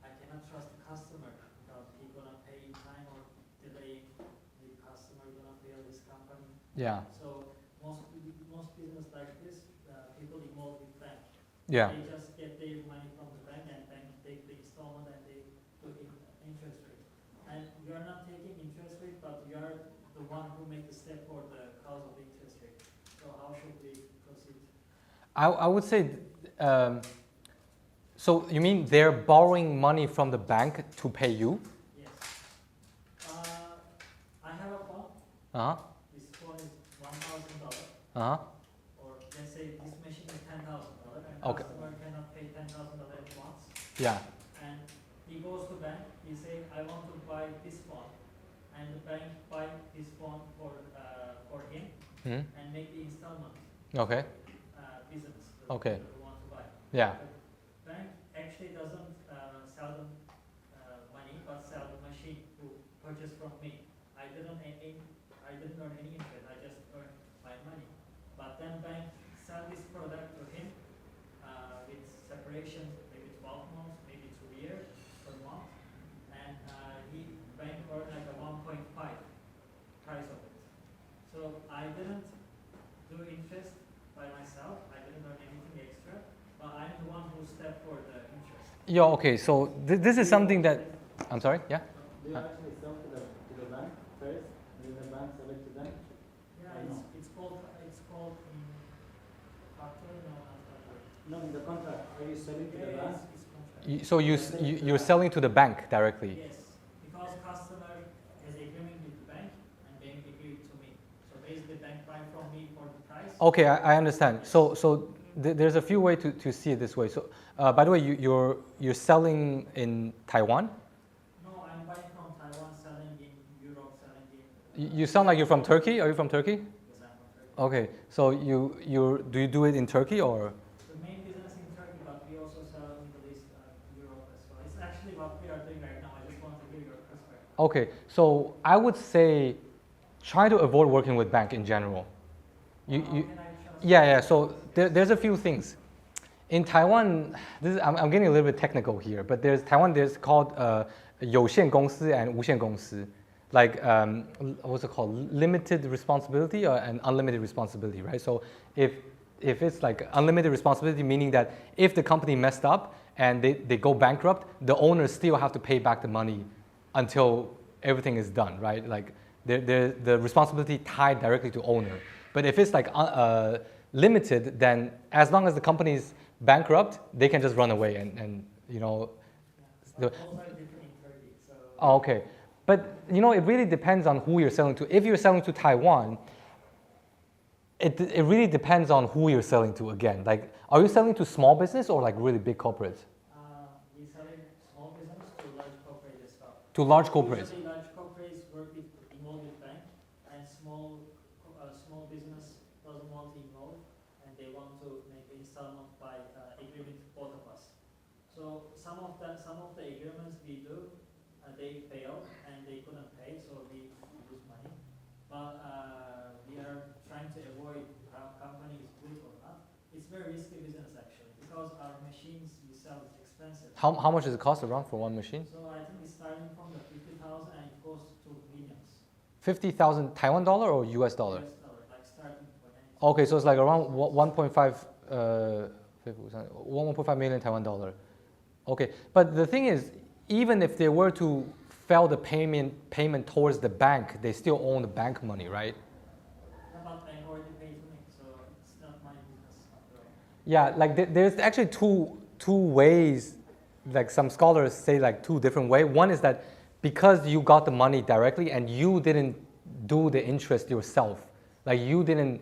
I cannot trust the customer because he's gonna pay in time or delay. The customer gonna fail this company. Yeah. So most business like this, people involved with bank. Yeah. They just get their money from the bank and bank take the installment and they put in interest rate. And you are not taking interest rate, but you are the one who make the step for the cause of the interest rate. So how should we proceed? I would say, so you mean they're borrowing money from the bank to pay you? Yes. I have a phone. Uh-huh. This phone is $1,000. Uh-huh. Or let's say this machine is $10,000 and Okay. customer cannot pay $10,000 at once. Yeah. And he goes to bank, he say, I want to buy this phone. And the bank buy this phone for him Hmm. and make the installment Okay. business. Okay. The want to buy. Yeah. The bank actually doesn't sell them money, but sell the machine to purchase from me. I didn't earn any interest. I just earned my money. But then bank sell this product to him with separation, maybe 12 months, maybe 2 years per month, and bank earned like a 1.5 price of it. So I didn't do interest by myself. I didn't earn anything extra, but I'm the one who stepped for the interest. Yeah, okay, so this is something that, I'm sorry, yeah? They actually sell to the bank first, and then the bank sell it to them. Yeah, it's called factory, no, not factory. No, in the contract, are you selling to the bank? It's contract. So you're selling to the bank directly? Yes, because customer has agreement with the bank and bank agreed to me. So basically, bank buy from me for the price. Okay, I understand. So there's a few ways to see it this way. So, by the way, you're selling in Taiwan? No, I'm buying from Taiwan, selling in Europe, selling in. You sound like you're from Turkey. Are you from Turkey? Yes, I'm from Turkey. Okay, so do you do it in Turkey or? The main business in Turkey, but we also sell in Middle East, Europe as well. It's actually what we are doing right now. I just want to hear your perspective. Okay, so I would say try to avoid working with bank in general. Yeah. So there's a few things. In Taiwan, I'm getting a little bit technical here, but there's called 有限公司 and 无限公司. Like, what's it called? Limited responsibility or an unlimited responsibility, right? So if it's like unlimited responsibility, meaning that if the company messed up and they go bankrupt, the owners still have to pay back the money until everything is done, right? Like the responsibility tied directly to owner. But if it's like limited, then as long as the company is bankrupt, they can just run away and you know. But those are different in Turkey. So Oh, okay. But you know, it really depends on who you're selling to. If you're selling to Taiwan, it really depends on who you're selling to again. Like, are you selling to small business or like really big corporates? we selling small business to large corporate as well. To large corporates. Usually large corporates work with involved with bank, and small business doesn't want to involve, and they want to make an installment by agreement both of us. So some of the agreements we do, they fail and they couldn't pay, so we lose money. But we are trying to avoid how company is good or not. It's very risky business actually, because our machines we sell is expensive. How much does it cost around for one machine? So I think it's starting from the 50,000 and it goes to millions. 50,000 Taiwan dollar or US dollar? US dollar, like starting point. Okay, so it's like around 1.5 million Taiwan dollar. Okay, but the thing is, even if they were to fail the payment towards the bank, they still own the bank money, right? But I already paid to me, so it's not my business after all. Yeah, like there's actually two ways, like some scholars say like two different ways. One is that because you got the money directly and you didn't do the interest yourself, like you didn't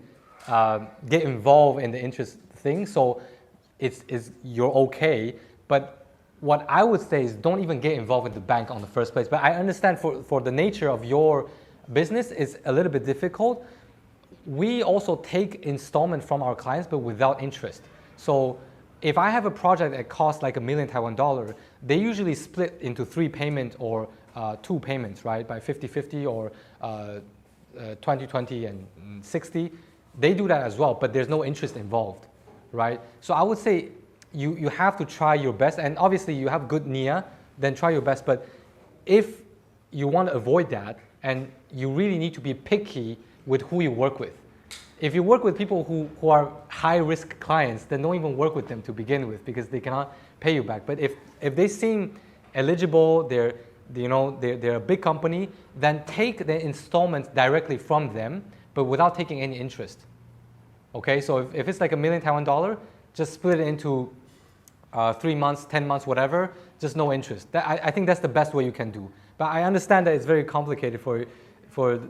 get involved in the interest thing, so you're okay. But what I would say is don't even get involved with the bank on the first place. But I understand for the nature of your business is a little bit difficult. We also take installment from our clients, but without interest. So if I have a project that costs like $1 million Taiwan dollar, they usually split into 3 payments or 2 payments, right? By 50-50 or 20-20 and 60. They do that as well, but there's no interest involved, right? So I would say you have to try your best, and obviously you have good nia, then try your best. But if you want to avoid that, and you really need to be picky with who you work with. If you work with people who are high-risk clients, then don't even work with them to begin with because they cannot pay you back. But if they seem eligible, they're a big company, then take the installments directly from them, but without taking any interest. Okay, so if it's like $1 million Taiwan dollar, just split it into 3 months, 10 months, whatever, just no interest. I think that's the best way you can do. But I understand that it's very complicated for your What about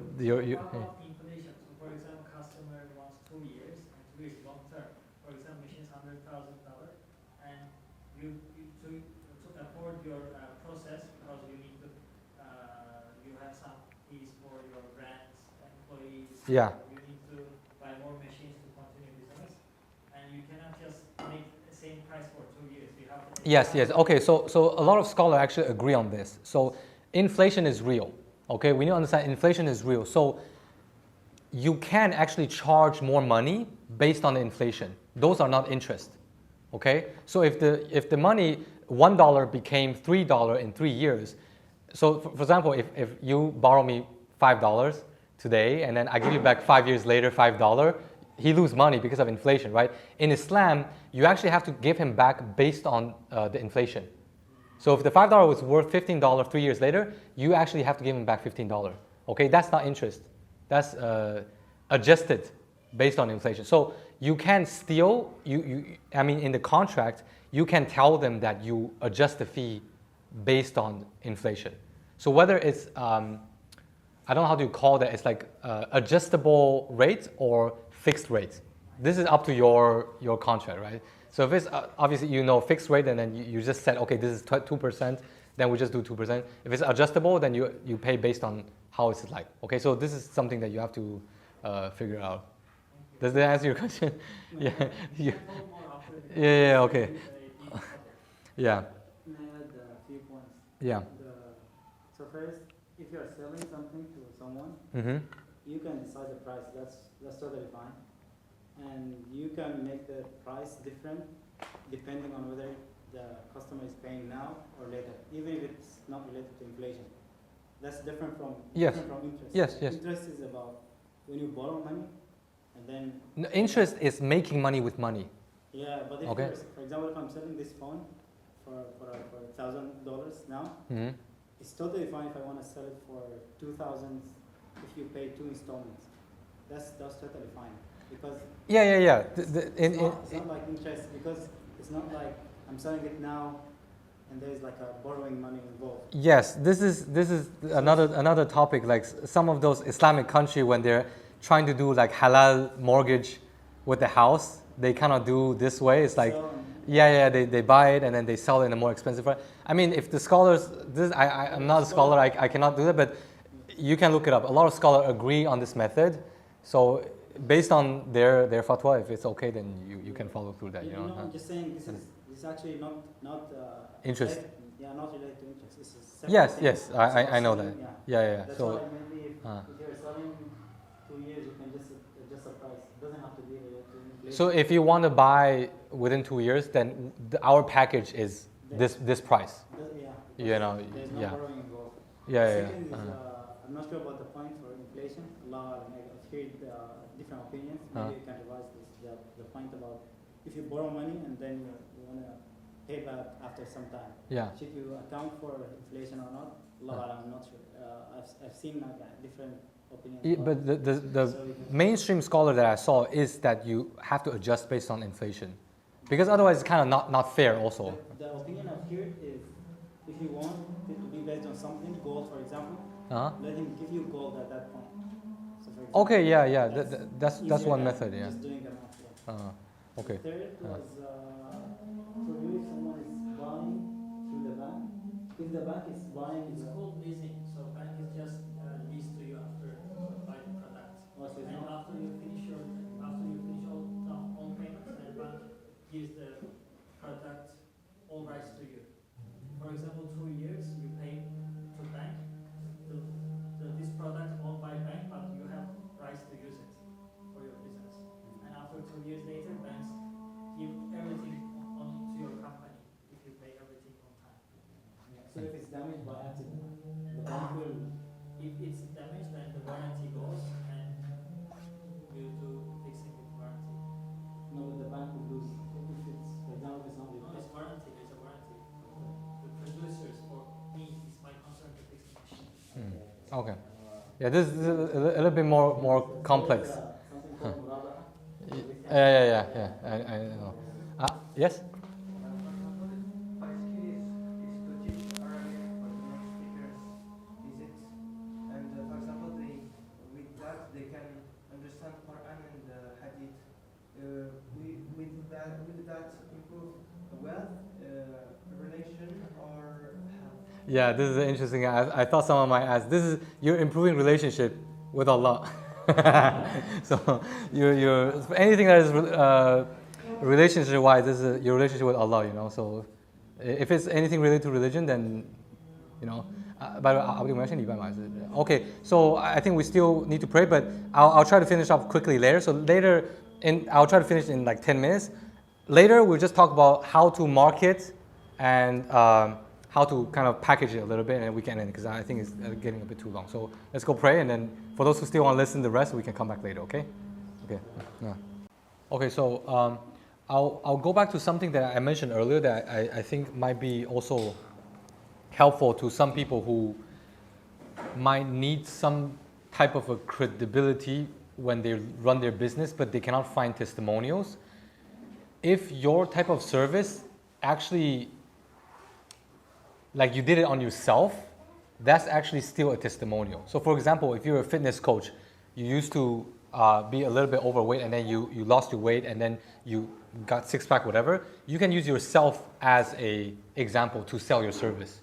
inflation? So for example, customer wants 2 years, and 2 years long term. For example, machine is $100,000, and you to afford your process, because you need to you have some fees for your brands, employees. Yeah. You need to buy more machines to continue business, and you cannot just make the same price for 2 years. You have to. Yes. Okay, so a lot of scholars actually agree on this. So inflation is real. Okay, we need to understand inflation is real. So you can actually charge more money based on the inflation. Those are not interest. Okay, so if the money $1 became $3 in 3 years, so for example, if you borrow me $5 today and then I give you back 5 years later $5, he lose money because of inflation, right? In Islam, you actually have to give him back based on the inflation. So if the $5 was worth $15 3 years later, you actually have to give him back $15. Okay, that's not interest. That's adjusted based on inflation. So you can still, in the contract, you can tell them that you adjust the fee based on inflation. So whether it's, I don't know how to call that, it's like adjustable rate or fixed rate. This is up to your contract, right? So if it's obviously fixed rate, and then you just said, okay, this is 2%, then we just do 2%. If it's adjustable, then you pay based on how it's like. Okay, so this is something that you have to figure out. Does that answer your question? Yeah. Yeah. Okay. Yeah. May I add a few points? Yeah. So first, if you are selling something to someone, you can decide the price. That's totally fine. And you can make the price different depending on whether the customer is paying now or later, even if it's not related to inflation. That's different from interest. Yes. Interest is about when you borrow money, and then interest is making money with money. Yeah, but if for example, if I'm selling this phone for $1,000 now, it's totally fine if I want to sell it for 2,000 if you pay 2 installments. that's totally fine because Yeah. it's not like interest because it's not like I'm selling it now and there's like a borrowing money involved. Yes, this is another topic. Like some of those Islamic country when they're trying to do like halal mortgage with the house, they cannot do this way. It's like, So, they buy it and then they sell it in a more expensive price. I mean, if the scholars, I'm not a scholar, I cannot do that, but you can look it up. A lot of scholars agree on this method. So based on their fatwa, if it's okay, then you can follow through that. I'm just saying this is actually not Interest. Not related to interest. It's a separate Yes, thing. yes, I know that. Yeah. That's So why maybe if you're selling 2 years, you can just adjust the price. It doesn't have to be related to inflation. so if you want to buy within 2 years, then our package is this price. There's no yeah. borrowing involved. Yeah. Second is, I'm not sure about the point for inflation. Allah, I've heard different opinions. Maybe you can revise this. The point about if you borrow money and then you want to pay back after some time. Yeah. Should you account for inflation or not? Allah, I'm not sure. I've seen different opinions. Yeah, about but the So we can- mainstream scholar that I saw is that you have to adjust based on inflation, because otherwise it's kind of not fair also. The opinion I've heard is if you want it to be based on something, gold for example, let him give you gold at that point. So for example, Okay, yeah. That's easier one than method. Yeah. Just doing the math. Yeah. Okay. Third was for you if someone is buying through the bank. If the bank is buying, It's called leasing. So bank is just lease to you after buying the product. also And after you finish all payments, then bank gives the product all rights to you. For example, 2 years you pay to bank. This product owned by bank, but you have rights to use it for your business. And after 2 years later, banks give everything on to your company if you pay everything on time. So if it's damaged by accident, the bank will. If it's damaged, then the warranty goes and you do fixing with warranty. No, the bank will lose. If it's, for example, it's not No, it's warranty. There's a warranty. The producers for me, it's my concern to fix the machine. Okay. Yeah, this is a little bit more complex. Something called muraba. Yeah. I know. Yes. Yeah, this is interesting. I thought someone might ask. This is you're improving relationship with Allah. So you're anything that is relationship wise, this is your relationship with Allah. So if it's anything related to religion, then okay. So I think we still need to pray, but I'll try to finish up quickly later. So I'll try to finish in like 10 minutes. Later we'll just talk about how to market and how to kind of package it a little bit, and we can end because I think it's getting a bit too long. So let's go pray, and then for those who still want to listen to the rest, we can come back later. Okay? Okay. Yeah. Okay. So I'll go back to something that I mentioned earlier that I think might be also helpful to some people who might need some type of a credibility when they run their business, but they cannot find testimonials. If your type of service actually, like you did it on yourself, that's actually still a testimonial. So for example, if you're a fitness coach, you used to be a little bit overweight and then you lost your weight and then you got six-pack, whatever, you can use yourself as a example to sell your service.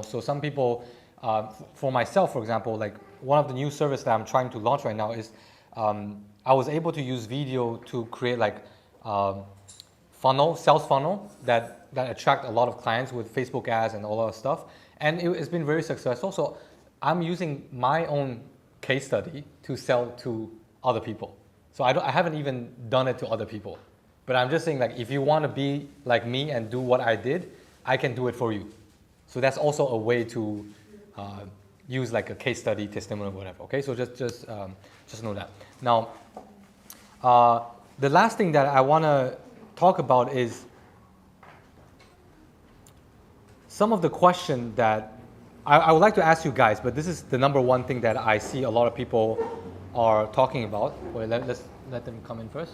So some people, for myself, for example, like one of the new service that I'm trying to launch right now is I was able to use video to create like sales funnel that attract a lot of clients with Facebook ads and all that stuff. And it's been very successful. So I'm using my own case study to sell to other people. So I haven't even done it to other people. But I'm just saying, like, if you want to be like me and do what I did, I can do it for you. So that's also a way to use like a case study, testimonial, whatever. Okay, so just know that. Now, the last thing that I want to talk about is some of the question that I would like to ask you guys, but this is the number one thing that I see a lot of people are talking about. Wait, let's let them come in first.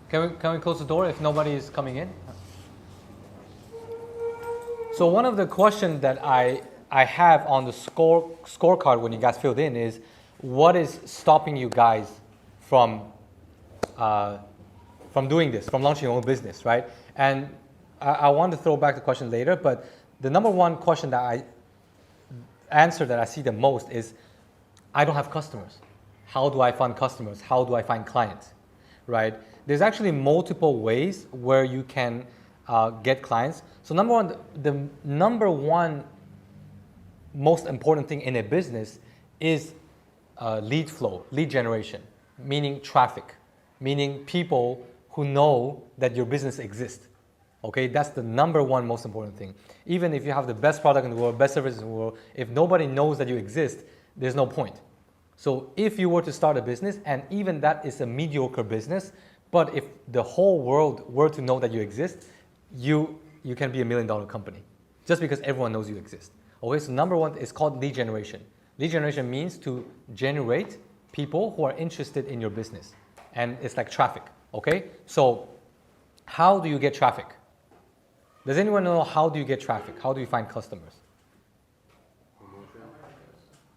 Can we close the door if nobody is coming in? So one of the questions that I have on the scorecard when you guys filled in is, what is stopping you guys from doing this, from launching your own business, right? And I want to throw back the question later, but the number one question that I see the most is, I don't have customers. How do I find customers? How do I find clients, right? There's actually multiple ways where you can get clients. So the number one most important thing in a business is lead flow, lead generation, meaning traffic, meaning people who know that your business exists. Okay, that's the number one most important thing. Even if you have the best product in the world, best service in the world, if nobody knows that you exist, there's no point. So if you were to start a business, and even that is a mediocre business, but if the whole world were to know that you exist, you can be $1 million company, just because everyone knows you exist. Okay, so number one is called lead generation. Lead generation means to generate people who are interested in your business. And it's like traffic, okay? So how do you get traffic? Does anyone know how do you get traffic? How do you find customers?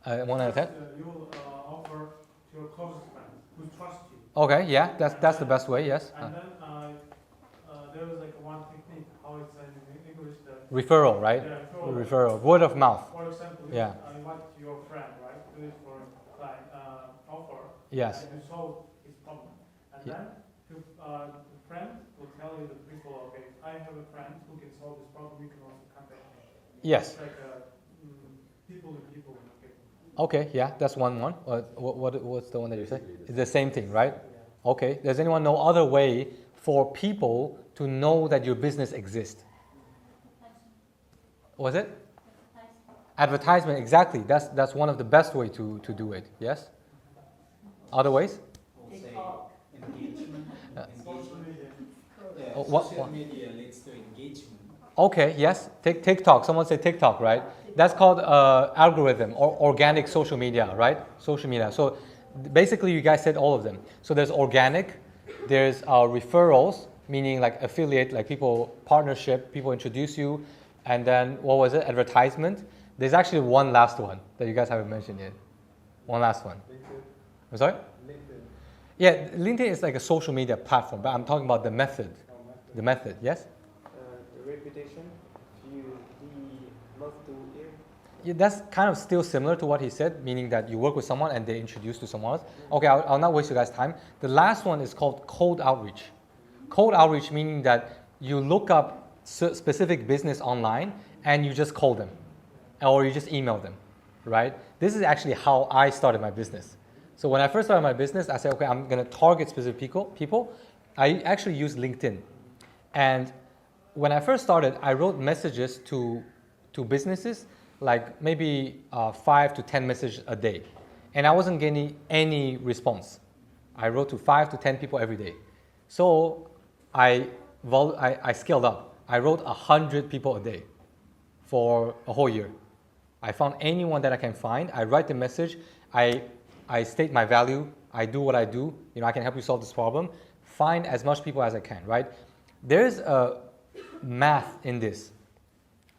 1 out of 10? You will offer to your closest friends who trust you. Okay, yeah, that's the best way, yes. And then there was like one technique, how it's in English. Referral, right? Yeah, referral. Word of mouth. For example, yeah. I invite your friend, right? Do it for client offer. Yes. And you solve his problem. And then the friend will tell you the people, okay, I have a friend who can solve this problem, we can also contact him. Yes. It's like people to people. Okay, yeah, that's one. What's the one that you say? It's the same thing, right? Yeah. Okay. Does anyone know other way for people to know that your business exists? Was it? Advertisement, exactly. That's one of the best way to do it. Yes? Other ways? Engagement. Social media leads to engagement. Okay, yes. TikTok. Someone said TikTok, right? That's called algorithm or organic social media, right? Social media. So basically, you guys said all of them. So there's organic, there's referrals, meaning like affiliate, like people, partnership, people introduce you. And then, what was it? Advertisement. There's actually one last one that you guys haven't mentioned yet. One last one. LinkedIn. I'm sorry? LinkedIn. Yeah, LinkedIn is like a social media platform, but I'm talking about the method. The method, yes? The reputation, the love to hear. Yeah, that's kind of still similar to what he said, meaning that you work with someone and they introduce to someone else. Okay, I'll not waste you guys' time. The last one is called cold outreach. Cold outreach meaning that you look up specific business online and you just call them or you just email them, right? This is actually how I started my business. So when I first started my business, I said, okay, I'm going to target specific people. I actually used LinkedIn. And when I first started, I wrote messages to businesses, like maybe 5 to 10 messages a day. And I wasn't getting any response. I wrote to 5 to 10 people every day. So I scaled up. I wrote 100 people a day for a whole year. I found anyone that I can find. I write the message. I state my value. I do what I do. I can help you solve this problem. Find as much people as I can, right? There's a math in this.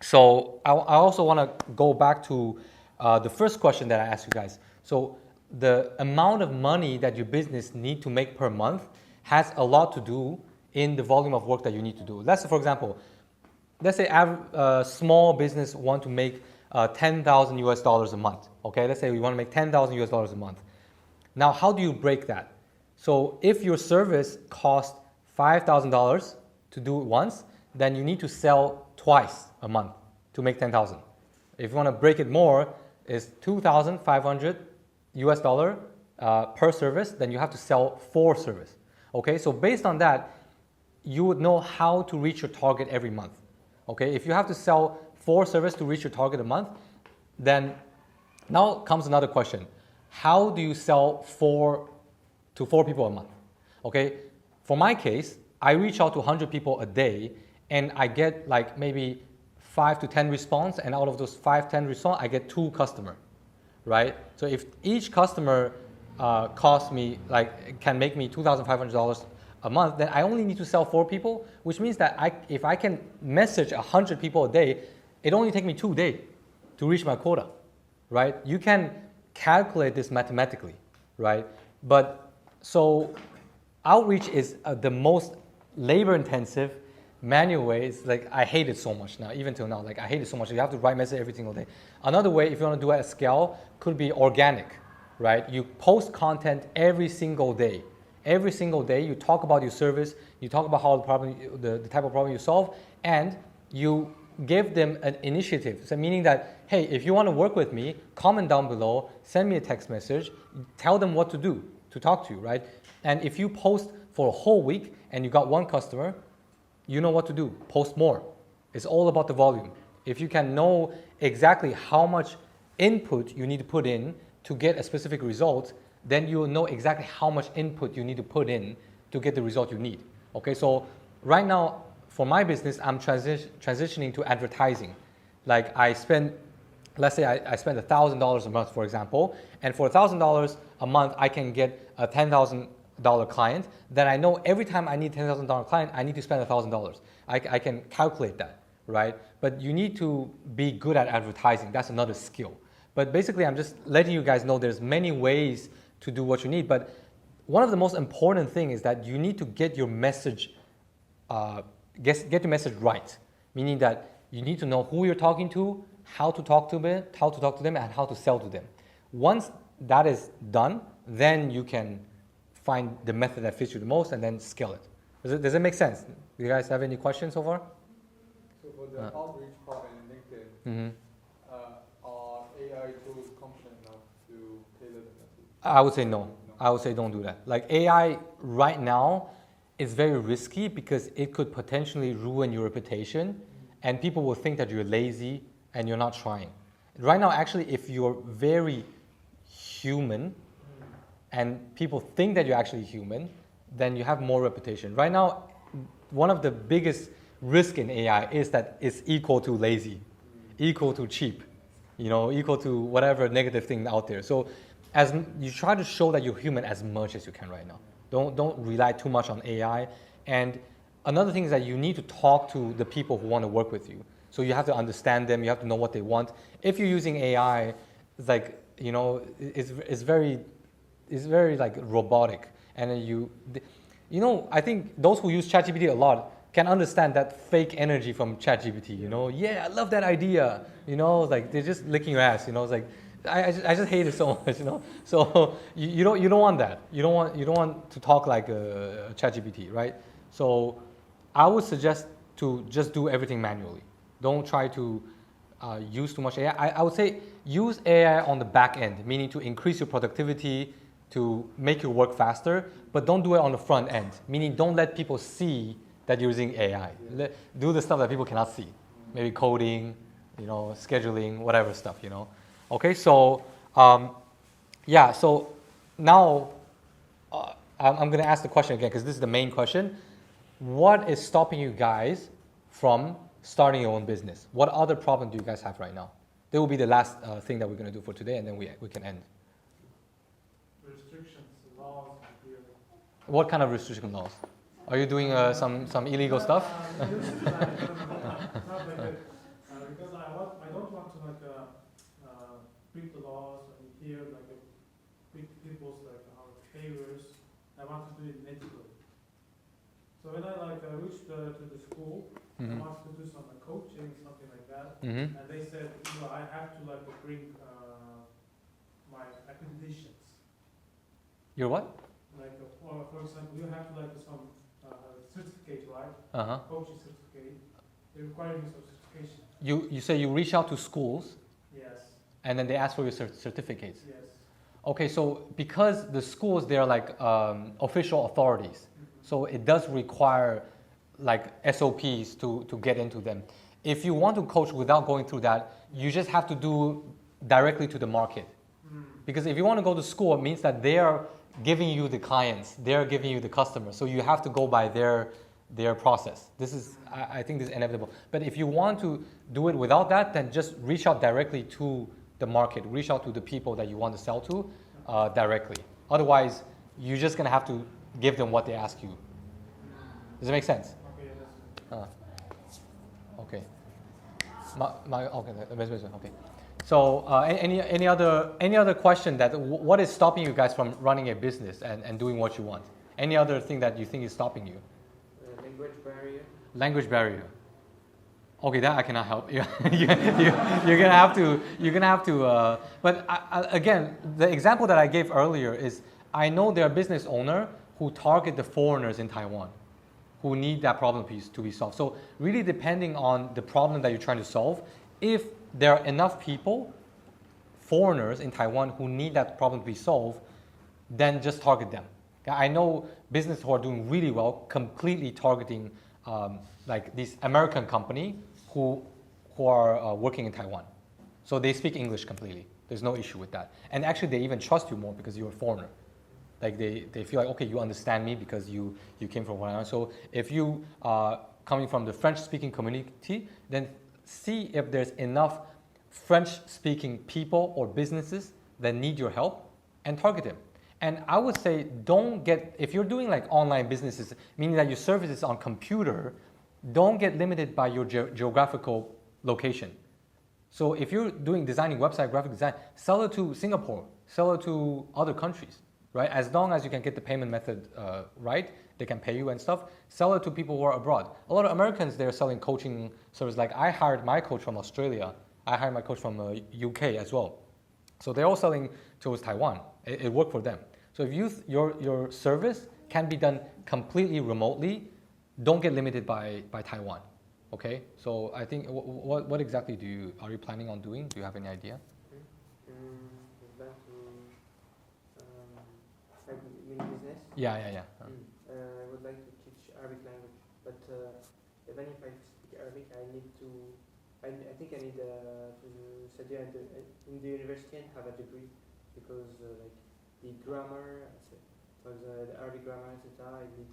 So I also want to go back to the first question that I asked you guys. So the amount of money that your business need to make per month has a lot to do in the volume of work that you need to do. Let's say, for example, let's say a small business want to make $10,000 a month. Okay, let's say we want to make $10,000 a month. Now, how do you break that? So if your service costs $5,000 to do it once, then you need to sell twice a month to make $10,000. If you want to break it more, it's $2,500 per service, then you have to sell 4 services. Okay, so based on that, you would know how to reach your target every month. Okay, if you have to sell 4 services to reach your target a month, then now comes another question. How do you sell 4 to 4 people a month? Okay, for my case, I reach out to 100 people a day and I get like maybe 5 to 10 response, and out of those 5, 10 response, I get 2 customers, right? So if each customer costs me, like, can make me $2,500 a month, then I only need to sell 4 people, which means that if I can message 100 people a day, it only takes me 2 days to reach my quota, right? You can calculate this mathematically, right? But so outreach is the most labor-intensive manual way. Is like, I hate it so much now, even till now. Like, I hate it so much. You have to write message every single day. Another way, if you want to do it at scale, could be organic, right? You post content every single day. Every single day, you talk about your service, you talk about how the type of problem you solve, and you give them an initiative. So meaning that, hey, if you want to work with me, comment down below, send me a text message, tell them what to do to talk to you, right? And if you post for a whole week and you got 1 customer, you know what to do. Post more. It's all about the volume. If you can know exactly how much input you need to put in to get a specific result, then you will know exactly how much input you need to put in to get the result you need. Okay, so right now, for my business, I'm transitioning to advertising. Like, I spend, let's say I spend $1,000 a month, for example, and for $1,000 a month, I can get a $10,000 client. Then I know every time I need $10,000 client, I need to spend $1,000. I can calculate that, right? But you need to be good at advertising. That's another skill. But basically, I'm just letting you guys know there's many ways to do what you need. But one of the most important things is that you need to get your message, get your message right. Meaning that you need to know who you're talking to, how to talk to them, and how to sell to them. Once that is done, then you can find the method that fits you the most and then scale it. Does it make sense? Do you guys have any questions so far? So for the outreach part and LinkedIn, are AI tools confident enough to tailor the message? I would say no. I would say don't do that. Like, AI right now is very risky because it could potentially ruin your reputation, and people will think that you're lazy and you're not trying. Right now, actually, if you're very human and people think that you're actually human, then you have more reputation. Right now, one of the biggest risk in AI is that it's equal to lazy, equal to cheap, equal to whatever negative thing out there. So as you try to show that you're human as much as you can right now. Don't rely too much on AI. And another thing is that you need to talk to the people who want to work with you. So you have to understand them. You have to know what they want. If you're using AI, it's like, it's very like robotic. And then I think those who use ChatGPT a lot can understand that fake energy from ChatGPT. Yeah, I love that idea. Like, they're just licking your ass. It's like, I just hate it so much. So you don't want that. You don't want to talk like a ChatGPT, right? So I would suggest to just do everything manually. Don't try to use too much AI. I would say use AI on the back end, meaning to increase your productivity, to make your work faster, but don't do it on the front end, meaning don't let people see that you're using AI. Do the stuff that people cannot see, maybe coding, scheduling, whatever stuff, Okay, so so now I'm going to ask the question again because this is the main question. What is stopping you guys from starting your own business? What other problem do you guys have right now? That will be the last thing that we're going to do for today, and then we can end. Restrictions, laws, here. What kind of restriction laws? Are you doing some illegal stuff? Not like that. Because I don't want to break the laws and here break people's our favors. I want to do it ethically. So when I reached to the school, I wanted to do some coaching, something like that, and they said, I have to bring my accreditations. Your what? For example, you have to some certificate, right? Coaching certificate. They require you some certification. You say you reach out to schools. Yes. And then they ask for your certificates. Yes. Okay, so because the schools, they're like official authorities, so it does require SOPs to get into them. If you want to coach without going through that, you just have to do directly to the market. Because if you want to go to school, it means that they are giving you the clients, they're giving you the customers, so you have to go by their process. I think this is inevitable. But if you want to do it without that, then just reach out directly to the market, reach out to the people that you want to sell to directly. Otherwise, you're just going to have to give them what they ask you. Does it make sense? Okay. Okay. So any other question that what is stopping you guys from running a business and doing what you want? Any other thing that you think is stopping you? Language barrier. Language barrier. Okay, that I cannot help you. You're gonna have to. But again, the example that I gave earlier is I know there are business owners who target the foreigners in Taiwan, who need that problem piece to be solved. So really depending on the problem that you're trying to solve, if there are enough people, foreigners in Taiwan who need that problem to be solved, then just target them. I know businesses who are doing really well, completely targeting like this American company who are working in Taiwan. So they speak English completely. There's no issue with that. And actually they even trust you more because you're a foreigner. Like they feel like, okay, you understand me because you came from Taiwan. So if you are coming from the French-speaking community, then see if there's enough French-speaking people or businesses that need your help and target them. And I would say if you're doing like online businesses, meaning that your service is on computer, don't get limited by your geographical location. So if you're doing designing website, graphic design, sell it to Singapore, sell it to other countries, right? As long as you can get the payment method right, they can pay you and stuff. Sell it to people who are abroad. A lot of Americans, they're selling coaching service. Like I hired my coach from Australia. I hired my coach from UK as well. So they're all selling towards Taiwan. It worked for them. So if your service can be done completely remotely, don't get limited by Taiwan. Okay? So I think what exactly are you planning on doing? Do you have any idea? Like mini business. Yeah. I would like to teach Arabic language, but even if I speak Arabic, I think I need to study in the university and have a degree because like the grammar, for the Arabic grammar, etc. I need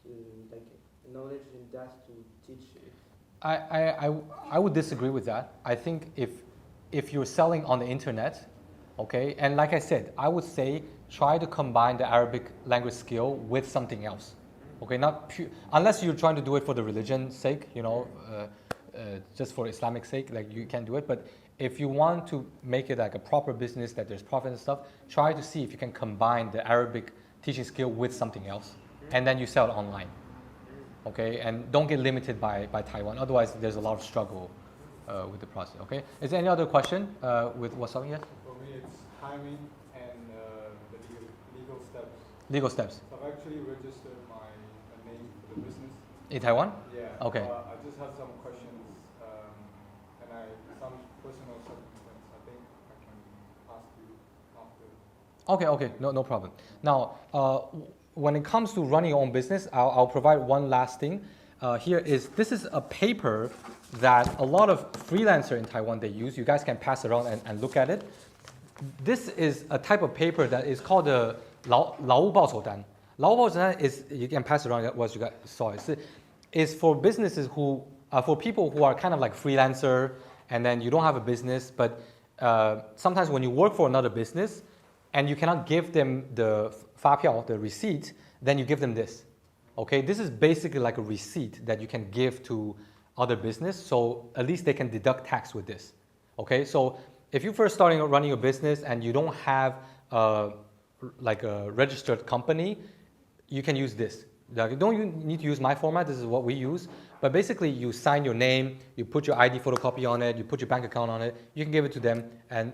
to like knowledge in that to teach it. I would disagree with that. I think if you're selling on the internet, okay, and like I said, I would say try to combine the Arabic language skill with something else. Okay, not unless you're trying to do it for the religion's sake, just for Islamic sake, like you can do it. But if you want to make it like a proper business that there's profit and stuff, try to see if you can combine the Arabic teaching skill with something else, and then you sell it online. Okay, and don't get limited by Taiwan. Otherwise, there's a lot of struggle with the process. Okay, is there any other question with what's up? Yes. For me, it's timing and the legal steps. Legal steps. So I've actually registered my name for the business. In Taiwan? Yeah. Okay. I just have some questions, and some personal circumstances. I think I can ask you after. Okay. No problem. Now, when it comes to running your own business, I'll provide one last thing. This is a paper that a lot of freelancers in Taiwan they use. You guys can pass it around and look at it. This is a type of paper that is called the 劳务报酬单. 劳务报酬单 is, you can pass it around what you guys saw. It's for businesses for people who are kind of like freelancer and then you don't have a business, but sometimes when you work for another business and you cannot give them the 发票, the receipt, then you give them this. Okay, this is basically like a receipt that you can give to other business, so at least they can deduct tax with this. Okay, so if you're first starting running your business and you don't have like a registered company, you can use this. Like, you don't need to use my format, this is what we use, but basically you sign your name, you put your ID photocopy on it, you put your bank account on it, you can give it to them, and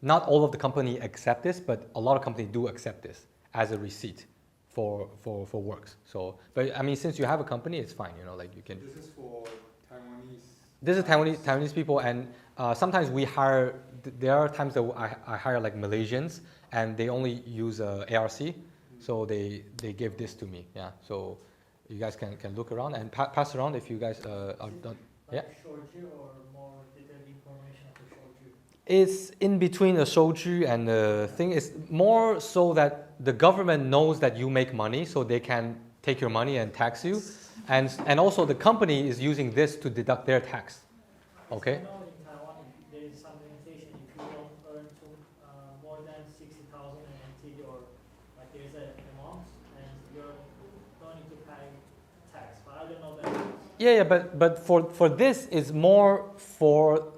not all of the company accept this, but a lot of companies do accept this as a receipt for works. So, but I mean, since you have a company, it's fine, like you can. This is for Taiwanese. This is Taiwanese people, and sometimes we hire. There are times that I hire like Malaysians, and they only use ARC, so they give this to me. Yeah, so you guys can look around and pass around if you guys are done. Yeah. Shoju or more detailed information to shoju? It's in between a shoju and the thing. It's more so that the government knows that you make money, so they can take your money and tax you, and also the company is using this to deduct their tax. Okay. I know in Taiwan there is some limitation. If you don't 50,000 NT or like there is an amount and you're don't need to pay tax. But I don't know that. Yeah, but for this is more for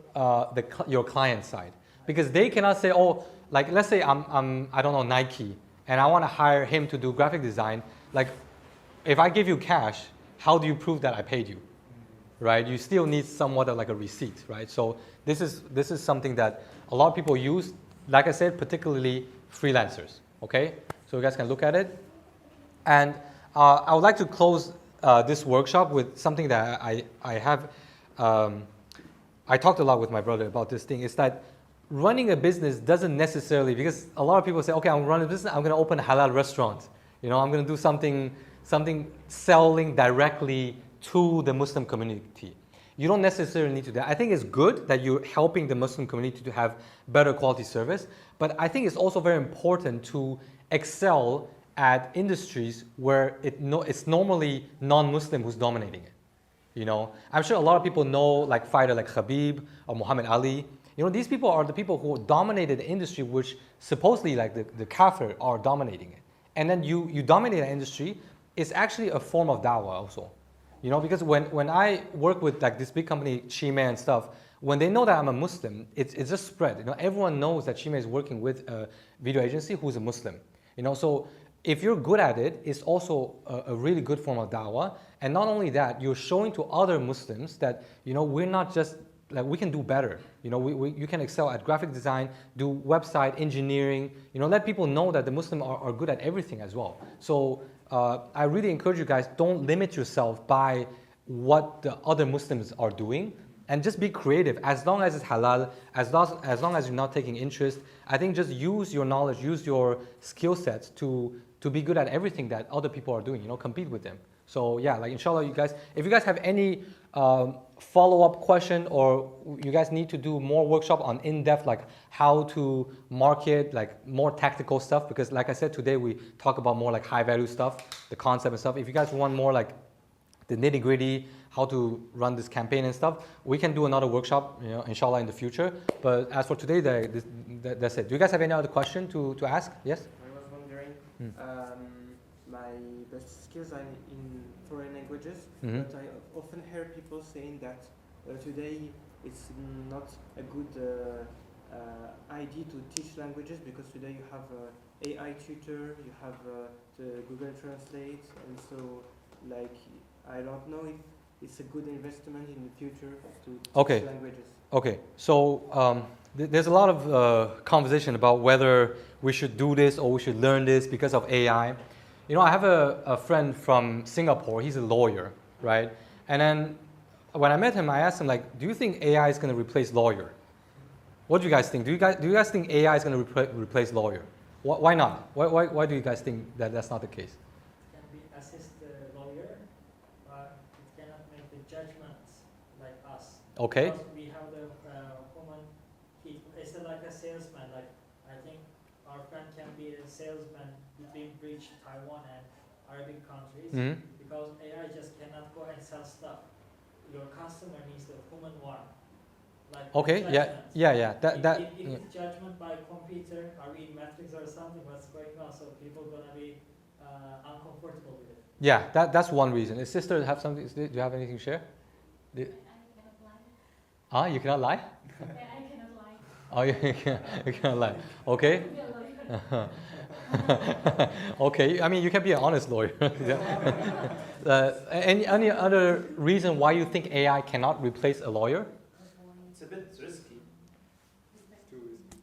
your client side, because they cannot say, oh, like let's say I'm I don't know, Nike, and I want to hire him to do graphic design. Like if I give you cash, how do you prove that I paid you? Right? You still need somewhat of like a receipt, right? So this is something that a lot of people use, like I said, particularly freelancers. Okay, so you guys can look at it. And I would like to close this workshop with something that I have. I talked a lot with my brother about this thing. Is that running a business doesn't necessarily, because a lot of people say, okay, I'm running a business, I'm going to open a halal restaurant. You know, I'm going to do something selling directly to the Muslim community. You don't necessarily need to do that. I think it's good that you're helping the Muslim community to have better quality service, but I think it's also very important to excel at industries where it's normally non-Muslim who's dominating it. You know, I'm sure a lot of people know like fighter like Khabib or Muhammad Ali. You know, these people are the people who dominated the industry, which supposedly like the kafir are dominating it. And then you dominate the industry, it's actually a form of da'wah also. You know, because when I work with like this big company, Shime and stuff, when they know that I'm a Muslim, it's just spread. You know, everyone knows that Shime is working with a video agency who's a Muslim. You know, so if you're good at it, it's also a really good form of da'wah. And not only that, you're showing to other Muslims that, you know, we're not just, like we can do better. You know, you can excel at graphic design, do website engineering, you know, let people know that the Muslims are good at everything as well. So I really encourage you guys, don't limit yourself by what the other Muslims are doing, and just be creative. As long as it's halal, as long as you're not taking interest, I think just use your knowledge, use your skill sets to be good at everything that other people are doing, you know, compete with them. So yeah, like inshallah, you guys, if you guys have any follow-up question, or you guys need to do more workshop on in-depth, like how to market, like more tactical stuff, because like I said, today we talk about more like high-value stuff, the concept and stuff. If you guys want more like the nitty-gritty, how to run this campaign and stuff, we can do another workshop, you know, inshallah, in the future. But as for today, that's it. Do you guys have any other question to ask? Yes? I was wondering, my best skills are in foreign languages, but I often hear people saying that today it's not a good idea to teach languages, because today you have AI tutor, you have the Google Translate, and so like I don't know if it's a good investment in the future to teach languages. Okay, so there's a lot of conversation about whether we should do this or we should learn this because of AI. You know, I have a friend from Singapore. He's a lawyer, right? And then when I met him, I asked him, like, do you think AI is going to replace lawyer? What do you guys think? Do you guys think AI is going to replace lawyer? Why not? Why do you guys think that that's not the case? It can be assist the lawyer, but it cannot make the judgments like us. Okay. Because we have the human. It's like a salesman. Like I think our friend can be a salesman between bridge Taiwan and Arabic countries, because AI just cannot go and sell stuff. Your customer needs the human one. Like yeah. If it's judgment by computer, are we in Matrix or something? What's going on? So people gonna be uncomfortable with it. Yeah, that's one reason. Is sister have something? Do you have anything to share? I cannot lie. You cannot lie? Yeah, I cannot lie. Oh, you cannot lie. Okay. Okay, I mean, you can be an honest lawyer. Any other reason why you think AI cannot replace a lawyer? It's a bit risky.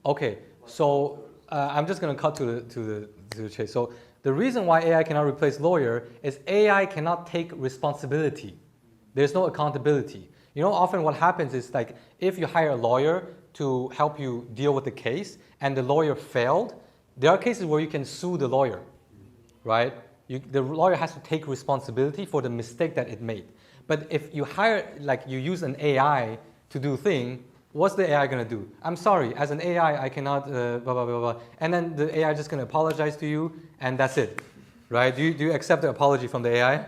Okay, so I'm just going to cut to the chase. So the reason why AI cannot replace lawyer is AI cannot take responsibility. There's no accountability. You know, often what happens is like if you hire a lawyer to help you deal with the case and the lawyer failed, there are cases where you can sue the lawyer, right? The lawyer has to take responsibility for the mistake that it made. But if you you use an AI to do thing, what's the AI going to do? I'm sorry, as an AI, I cannot, blah, blah, blah, blah. And then the AI just going to apologize to you, and that's it, right? Do you accept the apology from the AI?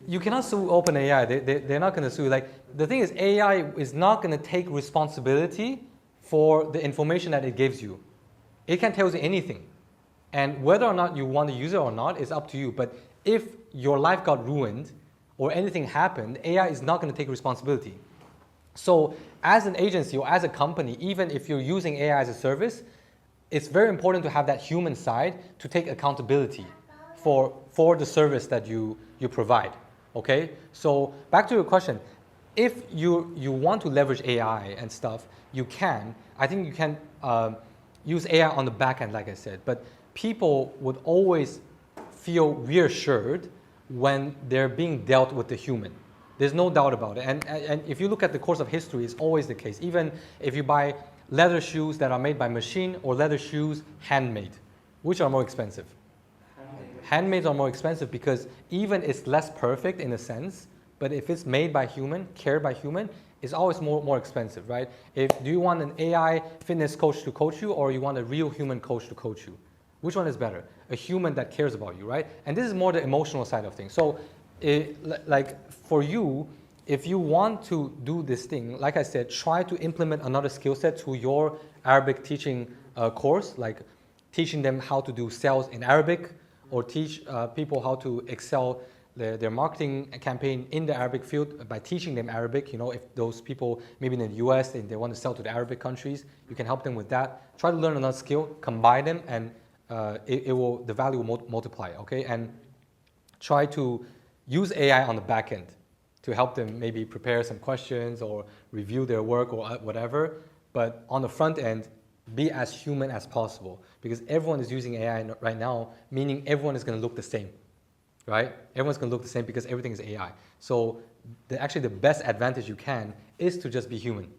You cannot sue OpenAI. They're not going to sue. Like, the thing is, AI is not going to take responsibility for the information that it gives you. It can tell you anything. And whether or not you want to use it or not is up to you. But if your life got ruined or anything happened, AI is not going to take responsibility. So as an agency or as a company, even if you're using AI as a service, it's very important to have that human side to take accountability for the service that you provide. Okay? So back to your question, if you want to leverage AI and stuff, you can. I think you can use AI on the back end, like I said. But people would always feel reassured when they're being dealt with the human. There's no doubt about it. And if you look at the course of history, it's always the case. Even if you buy leather shoes that are made by machine or leather shoes handmade, which are more expensive? Handmade are more expensive because even it's less perfect in a sense, but if it's made by human, cared by human, it's always more expensive, right? Do you want an AI fitness coach to coach you or you want a real human coach to coach you? Which one is better? A human that cares about you, right? And this is more the emotional side of things. So like for you, if you want to do this thing, like I said, try to implement another skill set to your Arabic teaching course, like teaching them how to do sales in Arabic or teach people how to excel their marketing campaign in the Arabic field by teaching them Arabic. You know, if those people maybe in the US and they want to sell to the Arabic countries, you can help them with that. Try to learn another skill, combine them, and the value will multiply. Okay, and try to use AI on the back end to help them maybe prepare some questions or review their work or whatever. But on the front end, be as human as possible because everyone is using AI right now, meaning everyone is going to look the same. Right? Everyone's going to look the same because everything is AI. So actually the best advantage you can is to just be human,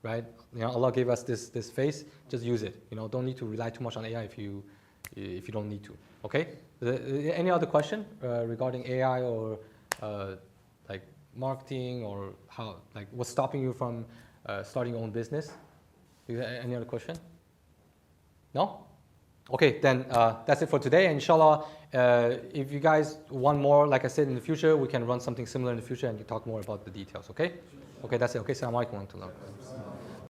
right? You know, Allah gave us this face, just use it. You know, don't need to rely too much on AI if you don't need to. Okay? Any other question regarding AI or like marketing or how, like what's stopping you from starting your own business? Any other question? No? Okay, then that's it for today. And inshallah, if you guys want more, like I said, in the future, we can run something similar in the future and talk more about the details, okay? Okay, that's it. Okay, assalamu alaikum wa rahmatullah.